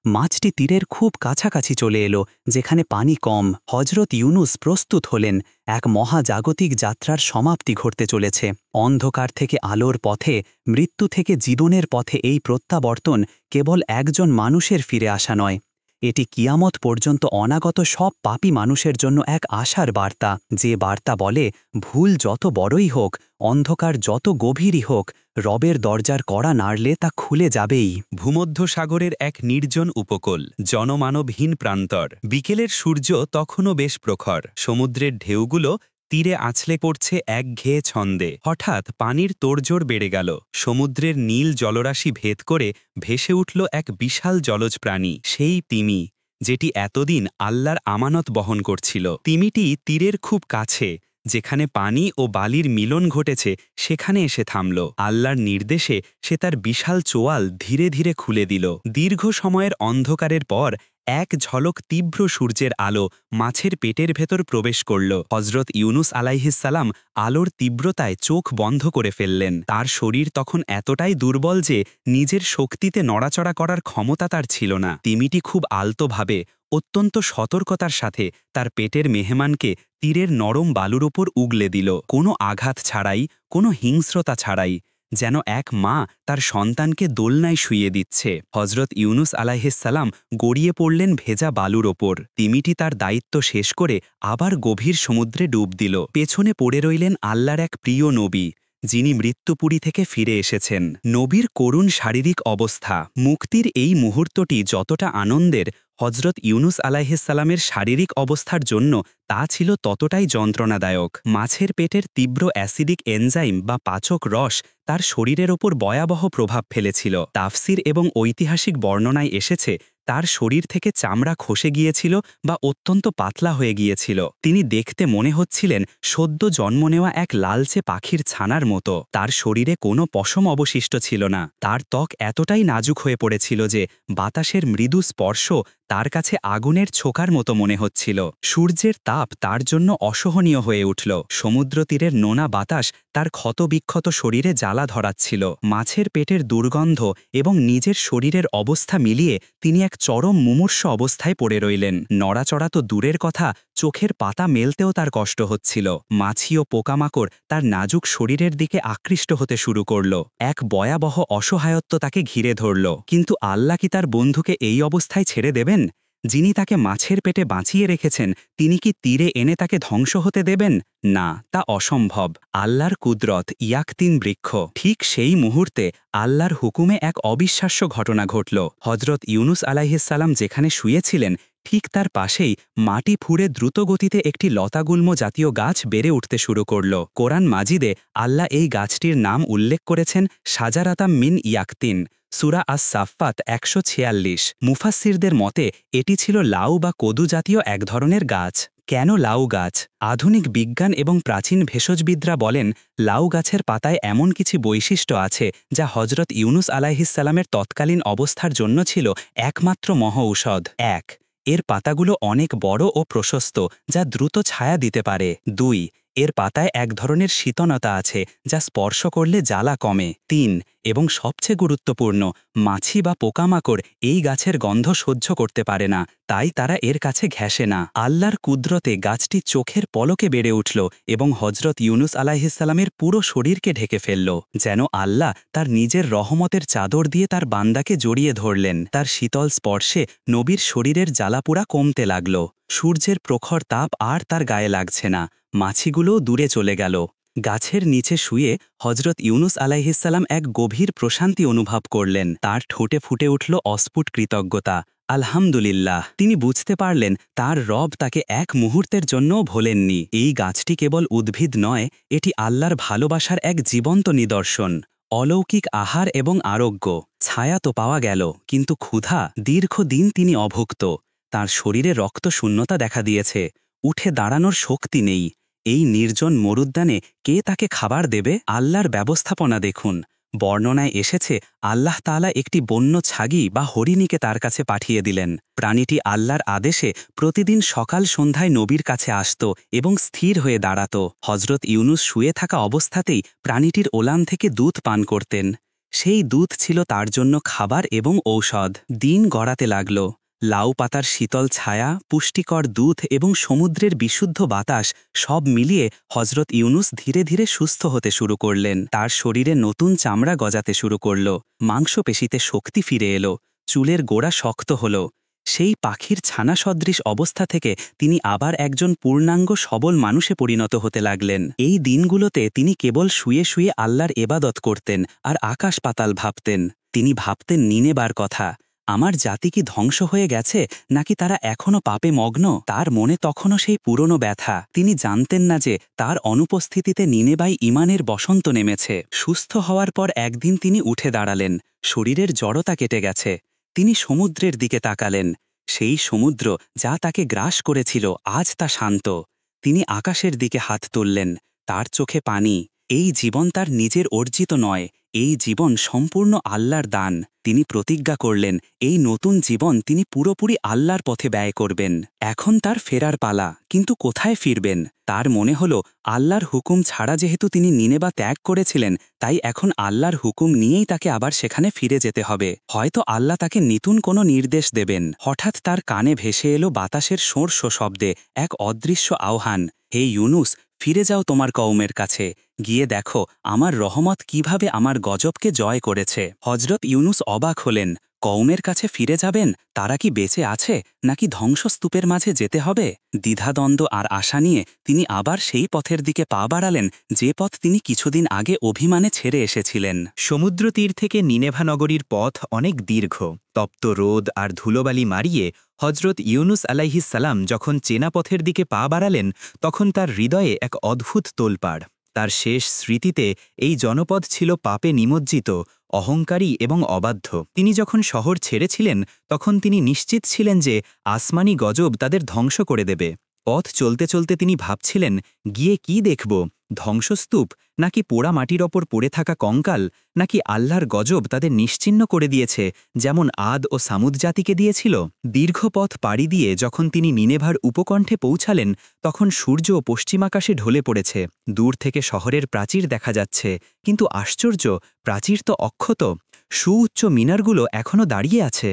Speaker 1: মাছটি তীরের খুব কাছাকাছি চলে এলো, যেখানে পানি কম। হজরত ইউনুস প্রস্তুত হলেন। এক মহাজাগতিক যাত্রার সমাপ্তি ঘটতে চলেছে। অন্ধকার থেকে আলোর পথে, মৃত্যু থেকে জীবনের পথে এই প্রত্যাবর্তন কেবল একজন মানুষের ফিরে আসা নয়, এটি কিয়ামত পর্যন্ত অনাগত সব পাপী মানুষের জন্য এক আশার বার্তা, যে বার্তা বলে ভুল যত বড়ই হোক, অন্ধকার যত গভীরই হোক, রবের দরজার কড়া নাড়লে তা খুলে যাবেই।
Speaker 2: ভূমধ্য সাগরের এক নির্জন উপকূল, জনমানবহীন প্রান্তর। বিকেলের সূর্য তখনও বেশ প্রখর। সমুদ্রের ঢেউগুলো তীরে আছলে পড়ছে একঘেয়ে ছন্দে। হঠাৎ পানির তোড়জোড় বেড়ে গেল। সমুদ্রের নীল জলরাশি ভেদ করে ভেসে উঠল এক বিশাল জলজ প্রাণী, সেই তিমি, যেটি এতদিন আল্লাহর আমানত বহন করছিল। তিমিটি তীরের খুব কাছে, যেখানে পানি ও বালির মিলন ঘটেছে সেখানে এসে থামল। আল্লাহর নির্দেশে সে তার বিশাল চোয়াল ধীরে ধীরে খুলে দিল। দীর্ঘ সময়ের অন্ধকারের পর এক ঝলক তীব্র সূর্যের আলো মাছের পেটের ভেতর প্রবেশ করল। হজরত ইউনুস আলাইহিসসালাম আলোর তীব্রতায় চোখ বন্ধ করে ফেললেন। তার শরীর তখন এতটাই দুর্বল যে নিজের শক্তিতে নড়াচড়া করার ক্ষমতা তার ছিল না। তিমিটি খুব আলতোভাবে, অত্যন্ত সতর্কতার সাথে তার পেটের মেহমানকে তীরের নরম বালুর ওপর উগলে দিল, কোনো আঘাত ছাড়াই, কোনো হিংস্রতা ছাড়াই, যেন এক মা তার সন্তানকে দোলনায় শুইয়ে দিচ্ছে। হজরত ইউনুস আলাইহিসসালাম গড়িয়ে পড়লেন ভেজা বালুর ওপর। তিমিটি তার দায়িত্ব শেষ করে আবার গভীর সমুদ্রে ডুব দিল। পেছনে পড়ে রইলেন আল্লাহর এক প্রিয় নবী, যিনি মৃত্যুপুরী থেকে ফিরে এসেছেন। নবীর করুণ শারীরিক অবস্থা। মুক্তির এই মুহূর্তটি যতটা আনন্দের, হজরত ইউনুস আলাইহিসসালামের শারীরিক অবস্থার জন্য তা ছিল ততটাই যন্ত্রণাদায়ক। মাছের পেটের তীব্র অ্যাসিডিক এনজাইম বা পাচক রস তার শরীরের ওপর ভয়াবহ প্রভাব ফেলেছিল। তাফসির এবং ঐতিহাসিক বর্ণনায় এসেছে তার শরীর থেকে চামড়া খসে গিয়েছিল বা অত্যন্ত পাতলা হয়ে গিয়েছিল। তিনি দেখতে মনে হচ্ছিলেন সদ্য জন্ম নেওয়া এক লালচে পাখির ছানার মতো। তার শরীরে কোনো পশম অবশিষ্ট ছিল না। তার ত্বক এতটাই নাজুক হয়ে পড়েছিল যে বাতাসের মৃদু স্পর্শ তার কাছে আগুনের ছোকার মতো মনে হচ্ছিল। সূর্যের তাপ তার জন্য অসহনীয় হয়ে উঠল। সমুদ্র তীরের নোনা বাতাস তার ক্ষতবিক্ষত শরীরে জ্বালা ধরাচ্ছিল। মাছের পেটের দুর্গন্ধ এবং নিজের শরীরের অবস্থা মিলিয়ে তিনি এক চরম মুমূর্ষ অবস্থায় পড়ে রইলেন। নড়াচড়া তো দূরের কথা, চোখের পাতা মেলতেও তার কষ্ট হচ্ছিল। মাছি ও পোকামাকড় তার নাজুক শরীরের দিকে আকৃষ্ট হতে শুরু করল। এক ভয়াবহ অসহায়ত্ব তাকে ঘিরে ধরল। কিন্তু আল্লাহ কি তার বন্ধুকে এই অবস্থায় ছেড়ে দেবেন? যিনি তাকে মাছের পেটে বাঁচিয়ে রেখেছেন, তিনি কি তীরে এনে তাকে ধ্বংস হতে দেবেন? না, তা অসম্ভব। আল্লাহর কুদরত, ইয়াকতিন বৃক্ষ। ঠিক সেই মুহূর্তে আল্লাহর হুকুমে এক অবিশ্বাস্য ঘটনা ঘটল। হজরত ইউনুস আলাইহিসসালাম যেখানে শুয়েছিলেন, ঠিক তার পাশেই মাটি ফুঁড়ে দ্রুতগতিতে একটি লতাগুল্ম জাতীয় গাছ বেড়ে উঠতে শুরু করল। কোরআন মাজিদে আল্লাহ এই গাছটির নাম উল্লেখ করেছেন শাজারাতাম মিন ইয়াকতিন, সূরা আস-সাফফাত ১৪৬। মুফাসসিরদের মতে এটি ছিল লাউ বা কদু জাতীয় এক ধরনের গাছ। কেন লাউ গাছ? আধুনিক বিজ্ঞান এবং প্রাচীন ভেষজবিদরা বলেন লাউ গাছের পাতায় এমন কিছু বৈশিষ্ট্য আছে যা হজরত ইউনুস আলাইহিসসালামের তৎকালীন অবস্থার জন্য ছিল একমাত্র মহৌষধ। ১. এর পাতাগুলো অনেক বড় ও প্রশস্ত, যা দ্রুত ছায়া দিতে পারে। ২.
Speaker 1: এর পাতায় এক ধরনের শীতলতা আছে যা স্পর্শ করলে জ্বালা কমে। ৩ এবং সবচেয়ে গুরুত্বপূর্ণ, মাছি বা পোকামাকড় এই গাছের গন্ধ সহ্য করতে পারে না, তাই তারা এর কাছে ঘেঁষে না। আল্লাহর কুদরতে গাছটি চোখের পলকে বেড়ে উঠল এবং হজরত ইউনুস আলাইহিসসালামের পুরো শরীরকে ঢেকে ফেলল, যেন আল্লাহ তার নিজের রহমতের চাদর দিয়ে তার বান্দাকে জড়িয়ে ধরলেন। তার শীতল স্পর্শে নবীর শরীরের জ্বালাপোড়া কমতে লাগল। সূর্যের প্রখর তাপ আর তার গায়ে লাগছে না, মাছিগুলোও দূরে চলে গেল। গাছের নিচে শুয়ে হজরত ইউনুস আলাইহিসসালাম এক গভীর প্রশান্তি অনুভব করলেন। তার ঠোঁটে ফুটে উঠল অস্ফুট কৃতজ্ঞতা, আলহামদুলিল্লাহ। তিনি বুঝতে পারলেন তার রব তাকে এক মুহূর্তের জন্যও ভোলেননি। এই গাছটি কেবল উদ্ভিদ নয়, এটি আল্লাহর ভালোবাসার এক জীবন্ত নিদর্শন। অলৌকিক আহার এবং আরোগ্য, ছায়া তো পাওয়া গেল, কিন্তু ক্ষুধা, দীর্ঘদিন তিনি অভুক্ত। তার শরীরে রক্ত শূন্যতা দেখা দিয়েছে, উঠে দাঁড়ানোর শক্তি নেই। এই নির্জন মরুদ্যানে কে তাকে খাবার দেবে? আল্লাহর ব্যবস্থাপনা দেখুন। বর্ণনায় এসেছে আল্লাহ তাআলা একটি বন্য ছাগি বা হরিণীকে তার কাছে পাঠিয়ে দিলেন। প্রাণীটি আল্লাহর আদেশে প্রতিদিন সকাল সন্ধ্যায় নবীর কাছে আসত এবং স্থির হয়ে দাঁড়াত। হজরত ইউনুস শুয়ে থাকা অবস্থাতেই প্রাণীটির ওলান থেকে দুধ পান করতেন। সেই দুধ ছিল তার জন্য খাবার এবং ঔষধ। দিন গড়াতে লাগল। লাউ পাতার শীতল ছায়া, পুষ্টিকর দুধ এবং সমুদ্রের বিশুদ্ধ বাতাস সব মিলিয়ে হজরত ইউনুস ধীরে ধীরে সুস্থ হতে শুরু করলেন। তার শরীরে নতুন চামড়া গজাতে শুরু করল, মাংসপেশিতে শক্তি ফিরে এলো, চুলের গোড়া শক্ত হল। সেই পাখির ছানা সদৃশ অবস্থা থেকে তিনি আবার একজন পূর্ণাঙ্গ সবল মানুষে পরিণত হতে লাগলেন। এই দিনগুলোতে তিনি কেবল শুয়ে শুয়ে আল্লাহর এবাদত করতেন আর আকাশ পাতাল ভাবতেন। তিনি ভাবতেন নিনেবার কথা। আমার জাতি কি ধ্বংস হয়ে গেছে, নাকি তারা এখনও পাপে মগ্ন? তার মনে তখনও সেই পুরনো ব্যথা। তিনি জানতেন না যে তার অনুপস্থিতিতে নিনেবায় ঈমানের বসন্ত নেমেছে। সুস্থ হওয়ার পর একদিন তিনি উঠে দাঁড়ালেন, শরীরের জড়তা কেটে গেছে। তিনি সমুদ্রের দিকে তাকালেন। সেই সমুদ্র যা তাকে গ্রাস করেছিল আজ তা শান্ত। তিনি আকাশের দিকে হাত তুললেন, তার চোখে পানি। এই জীবন তার নিজের অর্জিত নয়, এই জীবন সম্পূর্ণ আল্লাহর দান। তিনি প্রতিজ্ঞা করলেন এই নতুন জীবন তিনি পুরোপুরি আল্লাহর পথে ব্যয় করবেন। এখন তার ফেরার পালা, কিন্তু কোথায় ফিরবেন? তার মনে হল আল্লাহর হুকুম ছাড়া যেহেতু তিনি নিনেবা ত্যাগ করেছিলেন, তাই এখন আল্লাহর হুকুম নিয়েই তাকে আবার সেখানে ফিরে যেতে হবে। হয়তো আল্লাহ তাকে নতুন কোনো নির্দেশ দেবেন। হঠাৎ তার কানে ভেসে এলো বাতাসের শোঁড় শব্দে এক অদৃশ্য আহ্বান, হে ইউনুস, ফিরে যাও তোমার কওমের কাছে, গিয়ে দেখো আমার রহমত কিভাবে আমার গজবকে জয় করেছে। হজরত ইউনুস অবাক হলেন। কওমের কাছে ফিরে যাবেন? তারা কি বেঁচে আছে, নাকি ধ্বংসস্তূপের মাঝে যেতে হবে? দ্বিধাদ্বন্দ্ব আর আশা নিয়ে তিনি আবার সেই পথের দিকে পা বাড়ালেন যে পথ তিনি কিছুদিন আগে অভিমানে ছেড়ে এসেছিলেন।
Speaker 2: সমুদ্র তীর থেকে নিনেভা নগরীর পথ অনেক দীর্ঘ। তপ্ত রোদ আর ধুলোবালি মারিয়ে হজরত ইউনুস আলাইহিসসালাম যখন চেনা পথের দিকে পা বাড়ালেন, তখন তার হৃদয়ে এক অদ্ভুত তোলপাড়। তার শেষ স্মৃতিতে এই জনপদ ছিল পাপে নিমজ্জিত, অহংকারী এবং অবাধ্য। তিনি যখন শহর ছেড়েছিলেন তখন তিনি নিশ্চিত ছিলেন যে আসমানি গজব তাদের ধ্বংস করে দেবে। পথ চলতে চলতে তিনি ভাবছিলেন, গিয়ে কি দেখব? ধ্বংসস্তূপ, নাকি পোড়া মাটির ওপর পড়ে থাকা কঙ্কাল, নাকি আল্লাহর গজব তাদের নিশ্চিহ্ন করে দিয়েছে, যেমন আদ ও সামুদ জাতিকে দিয়েছিল? দীর্ঘ পথ পাড়ি দিয়ে যখন তিনি নিনেভার উপকণ্ঠে পৌঁছালেন, তখন সূর্য পশ্চিমাকাশে ঢলে পড়েছে। দূর থেকে শহরের প্রাচীর দেখা যাচ্ছে, কিন্তু আশ্চর্য, প্রাচীর তো অক্ষত। সুউচ্চ মিনারগুলো এখনও দাঁড়িয়ে আছে।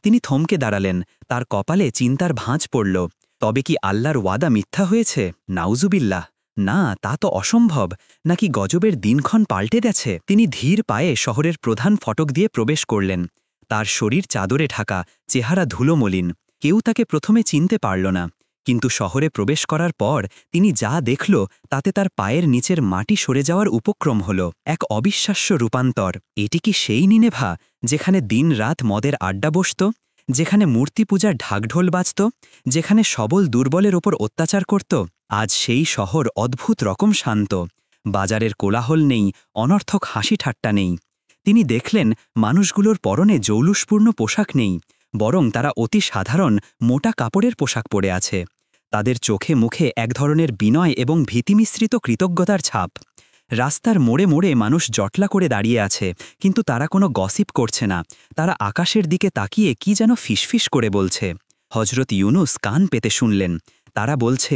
Speaker 2: তিনি থমকে দাঁড়ালেন, তার কপালে চিন্তার ভাঁজ পড়ল। তবে কি আল্লাহর ওয়াদা মিথ্যা হয়েছে? নাউজুবিল্লাহ, না, তা তো অসম্ভব। নাকি গজবের দিনক্ষণ পাল্টে গেছে? তিনি ধীর পায়ে শহরের প্রধান ফটক দিয়ে প্রবেশ করলেন। তার শরীর চাদরে ঢাকা, চেহারা ধুলোমলিন। কেউ তাকে প্রথমে চিনতে পারল না, কিন্তু শহরে প্রবেশ করার পর তিনি যা দেখল তাতে তার পায়ের নিচের মাটি সরে যাওয়ার উপক্রম হল। এক অবিশ্বাস্য রূপান্তর। এটি কি সেই নিনেভা যেখানে দিন রাত মদের আড্ডা বসত, যেখানে মূর্তি পূজার ঢাকঢোল বাজত, যেখানে সবল দুর্বলের ওপর অত্যাচার করত? আজ সেই শহর অদ্ভুত রকম শান্ত। বাজারের কোলাহল নেই, অনর্থক হাসি ঠাট্টা নেই। তিনি দেখলেন মানুষগুলোর পরনে জৌলুসপূর্ণ পোশাক নেই, বরং তারা অতি সাধারণ মোটা কাপড়ের পোশাক পরে আছে। তাদের চোখে মুখে এক ধরনের বিনয় এবং ভীতিমিশ্রিত কৃতজ্ঞতার ছাপ। রাস্তার মোড়ে মোড়ে মানুষ জটলা করে দাঁড়িয়ে আছে, কিন্তু তারা কোনো গসিপ করছে না। তারা আকাশের দিকে তাকিয়ে কি যেন ফিসফিস করে বলছে। হজরত ইউনুস কান পেতে শুনলেন। তারা বলছে,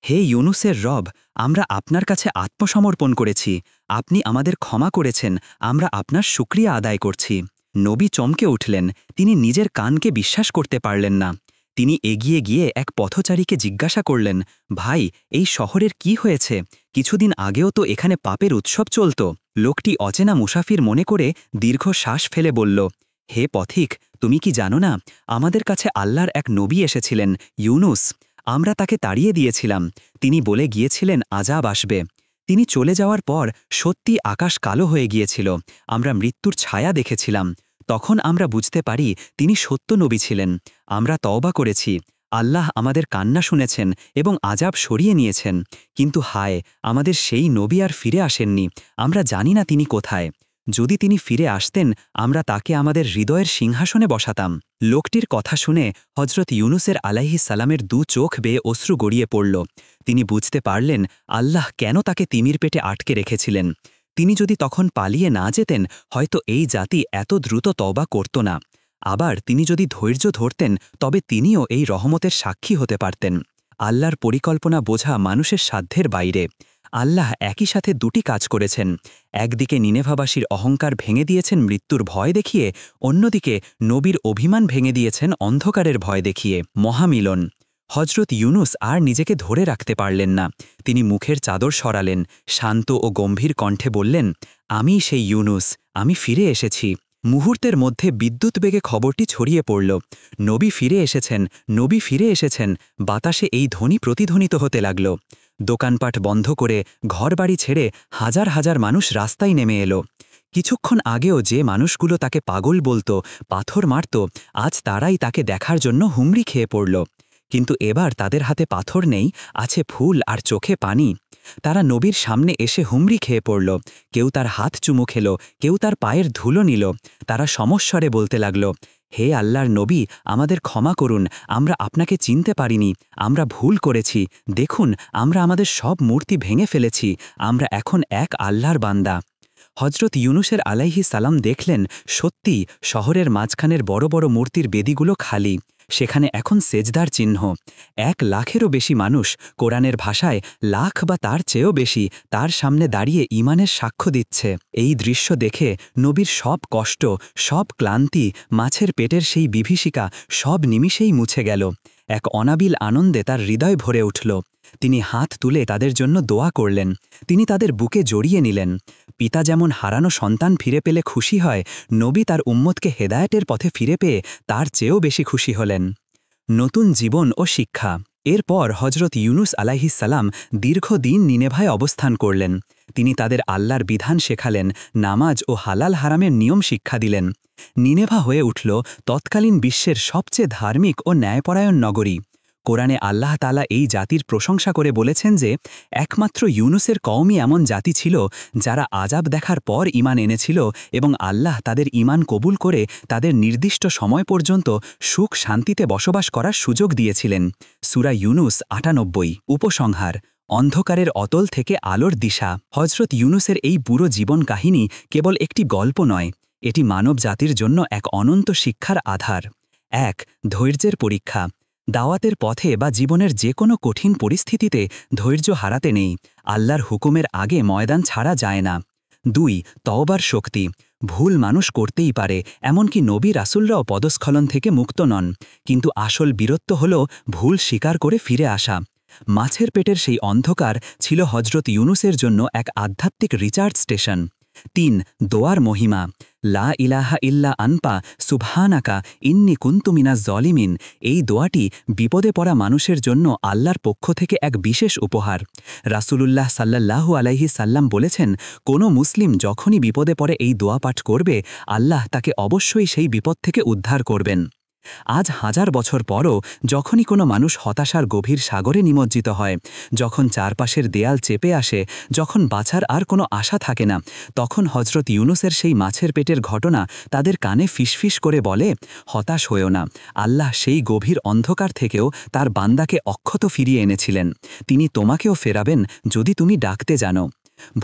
Speaker 1: হে ইউনুসের রব, আমরা আপনার কাছে আত্মসমর্পণ করেছি, আপনি আমাদের ক্ষমা করেছেন, আমরা আপনার শুকরিয়া আদায় করছি। নবী চমকে উঠলেন, তিনি নিজের কানকে বিশ্বাস করতে পারলেন না। তিনি এগিয়ে গিয়ে এক পথচারীকে জিজ্ঞাসা করলেন, ভাই, এই শহরের কি হয়েছে? কিছুদিন আগেও তো এখানে পাপের উৎসব চলত। লোকটি অচেনা মুসাফির মনে করে দীর্ঘ শ্বাস ফেলে বলল, হে পথিক, তুমি কি জানো না, আমাদের কাছে আল্লাহর এক নবী এসেছিলেন, ইউনুস। আমরা তাকে তাড়িয়ে দিয়েছিলাম। তিনি বলে গিয়েছিলেন আযাব আসবে। তিনি চলে যাওয়ার পর সত্যি আকাশ কালো হয়ে গিয়েছিল, আমরা মৃত্যুর ছায়া দেখেছিলাম। তখন আমরা বুঝতে পারি তিনি সত্য নবী ছিলেন। আমরা তওবা করেছি, আল্লাহ আমাদের কান্না শুনেছেন এবং আযাব সরিয়ে নিয়েছেন। কিন্তু হায়, আমাদের সেই নবী আর ফিরে আসেননি, আমরা জানি না তিনি কোথায়। যদি তিনি ফিরে আসতেন, আমরা তাকে আমাদের হৃদয়ের সিংহাসনে বসাতাম। লোকটির কথা শুনে হজরত ইউনুসের আলাইহিস সালামের দু চোখ বেয়ে অশ্রু গড়িয়ে পড়ল। তিনি বুঝতে পারলেন আল্লাহ কেন তাকে তিমির পেটে আটকে রেখেছিলেন। তিনি যদি তখন পালিয়ে না যেতেন, হয়তো এই জাতি এত দ্রুত তওবা করত না। আবার তিনি যদি ধৈর্য ধরতেন, তবে তিনিও এই রহমতের সাক্ষী হতে পারতেন। আল্লাহর পরিকল্পনা বোঝা মানুষের সাধ্যের বাইরে। আল্লাহ একই সাথে দুটি কাজ করেছেন। একদিকে নিনেভাবাসীর অহংকার ভেঙে দিয়েছেন মৃত্যুর ভয় দেখিয়ে, অন্যদিকে নবীর অভিমান ভেঙে দিয়েছেন অন্ধকারের ভয় দেখিয়ে। মহামিলন। হজরত ইউনুস আর নিজেকে ধরে রাখতে পারলেন না। তিনি মুখের চাদর সরালেন, শান্ত ও গম্ভীর কণ্ঠে বললেন, আমি সেই ইউনুস, আমি ফিরে এসেছি। মুহূর্তের মধ্যে বিদ্যুৎ বেগে খবরটি ছড়িয়ে পড়ল, নবী ফিরে এসেছেন, নবী ফিরে এসেছেন। বাতাসে এই ধ্বনি প্রতিধ্বনিত হতে লাগল। দোকানপাট বন্ধ করে, ঘরবাড়ি ছেড়ে হাজার হাজার মানুষ রাস্তায় নেমে এলো। কিছুক্ষণ আগেও যে মানুষগুলো তাকে পাগল বলতো, পাথর মারত, আজ তারাই তাকে দেখার জন্য হুমড়ি খেয়ে পড়ল। কিন্তু এবার তাদের হাতে পাথর নেই, আছে ফুল আর চোখে পানি। তারা নবীর সামনে এসে হুমড়ি খেয়ে পড়ল। কেউ তার হাত চুমু খেল, কেউ তার পায়ের ধুলো নিল। তারা সমস্বরে বলতে লাগল, হে আল্লাহর নবী, আমাদের ক্ষমা করুন, আমরা আপনাকে চিনতে পারিনি, আমরা ভুল করেছি। দেখুন, আমরা আমাদের সব মূর্তি ভেঙে ফেলেছি, আমরা এখন এক আল্লাহর বান্দা। হজরত ইউনুসের আলাইহিস সালাম দেখলেন, সত্যি শহরের মাঝখানের বড় বড় মূর্তির বেদিগুলো খালি। সেখানে এখন সেজদার চিহ্ন। 1,00,000-এরও বেশি মানুষ, কোরআনের ভাষায় লাখ বা তার চেয়েও বেশি, তার সামনে দাঁড়িয়ে ঈমানের সাক্ষ্য দিচ্ছে। এই দৃশ্য দেখে নবীর সব কষ্ট, সব ক্লান্তি, মাছের পেটের সেই বিভীষিকা সব নিমিষেই মুছে গেল। এক অনাবিল আনন্দে তার হৃদয় ভরে উঠল। তিনি হাত তুলে তাদের জন্য দোয়া করলেন। তিনি তাদের বুকে জড়িয়ে নিলেন। পিতা যেমন হারানো সন্তান ফিরে পেলে খুশি হয়, নবী তার উম্মতকে হেদায়েতের পথে ফিরে পেয়ে তার চেয়েও বেশি খুশি হলেন। নতুন জীবন ও শিক্ষা। এরপর হজরত ইউনুস আলাইহিস সালাম দীর্ঘদিন নিনেভায় অবস্থান করলেন। তিনি তাদের আল্লাহর বিধান শেখালেন, নামাজ ও হালাল হারামের নিয়ম শিক্ষা দিলেন। নিনেভা হয়ে উঠল তৎকালীন বিশ্বের সবচেয়ে ধার্মিক ও ন্যায়পরায়ণ নগরী। কোরআনে আল্লাহ তাআলা এই জাতির প্রশংসা করে বলেছেন যে, একমাত্র ইউনুসের কওমই এমন জাতি ছিল যারা আযাব দেখার পর ঈমান এনেছিল এবং আল্লাহ তাদের ঈমান কবুল করে তাদের নির্দিষ্ট সময় পর্যন্ত সুখ শান্তিতে বসবাস করার সুযোগ দিয়েছিলেন। সূরা ইউনুস ৯৮। উপসংহার। অন্ধকারের অতল থেকে আলোর দিশা। হজরত ইউনুসের এই পুরো জীবন কাহিনী কেবল একটি গল্প নয়, এটি মানব জাতির জন্য এক অনন্ত শিক্ষার আধার। ১. ধৈর্যের পরীক্ষা। দাওয়াতের পথে বা জীবনের যে কোনো কঠিন পরিস্থিতিতে ধৈর্য হারাতে নেই। আল্লাহর হুকুমের আগে ময়দান ছাড়া যায় না। ২. তওবার শক্তি। ভুল মানুষ করতেই পারে, এমনকি নবী রাসূলরাও পদস্খলন থেকে মুক্ত নন। কিন্তু আসল বীরত্ব হল ভুল স্বীকার করে ফিরে আসা। মাছের পেটের সেই অন্ধকার ছিল হজরত ইউনুসের জন্য এক আধ্যাত্মিক রিচার্জ স্টেশন। ৩. দোয়ার মহিমা। লা ইলাহা ইল্লা আনতা সুবহানাকা ইন্নী কুনতু মিনাজ জলিমিন। এই দোয়াটি বিপদে পড়া মানুষের জন্য আল্লাহর পক্ষ থেকে এক বিশেষ উপহার। রাসূলুল্লাহ সাল্লাল্লাহু আলাইহি সাল্লাম বলেছেন, কোনো মুসলিম যখনই বিপদে পড়ে এই দোয়া পাঠ করবে, আল্লাহ তাকে অবশ্যই সেই বিপদ থেকে উদ্ধার করবেন। আজ হাজার বছর পরও যখনই কোনো মানুষ হতাশার গভীর সাগরে নিমজ্জিত হয়, যখন চারপাশের দেয়াল চেপে আসে, যখন বাঁচার আর কোনো আশা থাকে না, তখন হজরত ইউনুসের সেই মাছের পেটের ঘটনা তাদের কানে ফিসফিস করে বলে, হতাশ হয়েও না, আল্লাহ সেই গভীর অন্ধকার থেকেও তার বান্দাকে অক্ষত ফিরিয়ে এনেছিলেন। তিনি তোমাকেও ফেরাবেন যদি তুমি ডাকতে জানো।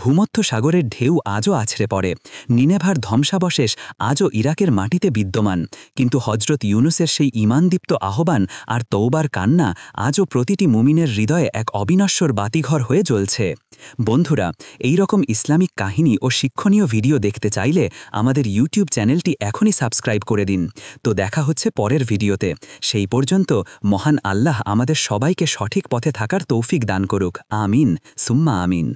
Speaker 1: ভূমধ্য সাগরের ঢেউ আজও আছড়ে পড়ে, নিনেভার ধ্বংসাবশেষ আজও ইরাকের মাটিতে বিদ্যমান, কিন্তু হজরত ইউনুসের সেই ঈমানদীপ্ত আহ্বান আর তওবার কান্না আজও প্রতিটি মুমিনের হৃদয়ে এক অবিনশ্বর বাতিঘর হয়ে জ্বলছে। বন্ধুরা, এই রকম ইসলামিক কাহিনী ও শিক্ষণীয় ভিডিও দেখতে চাইলে আমাদের ইউটিউব চ্যানেলটি এখনই সাবস্ক্রাইব করে দিন। তো দেখা হচ্ছে পরের ভিডিওতে। সেই পর্যন্ত মহান আল্লাহ আমাদের সবাইকে সঠিক পথে থাকার তৌফিক দান করুক। আমিন সুম্মা আমিন।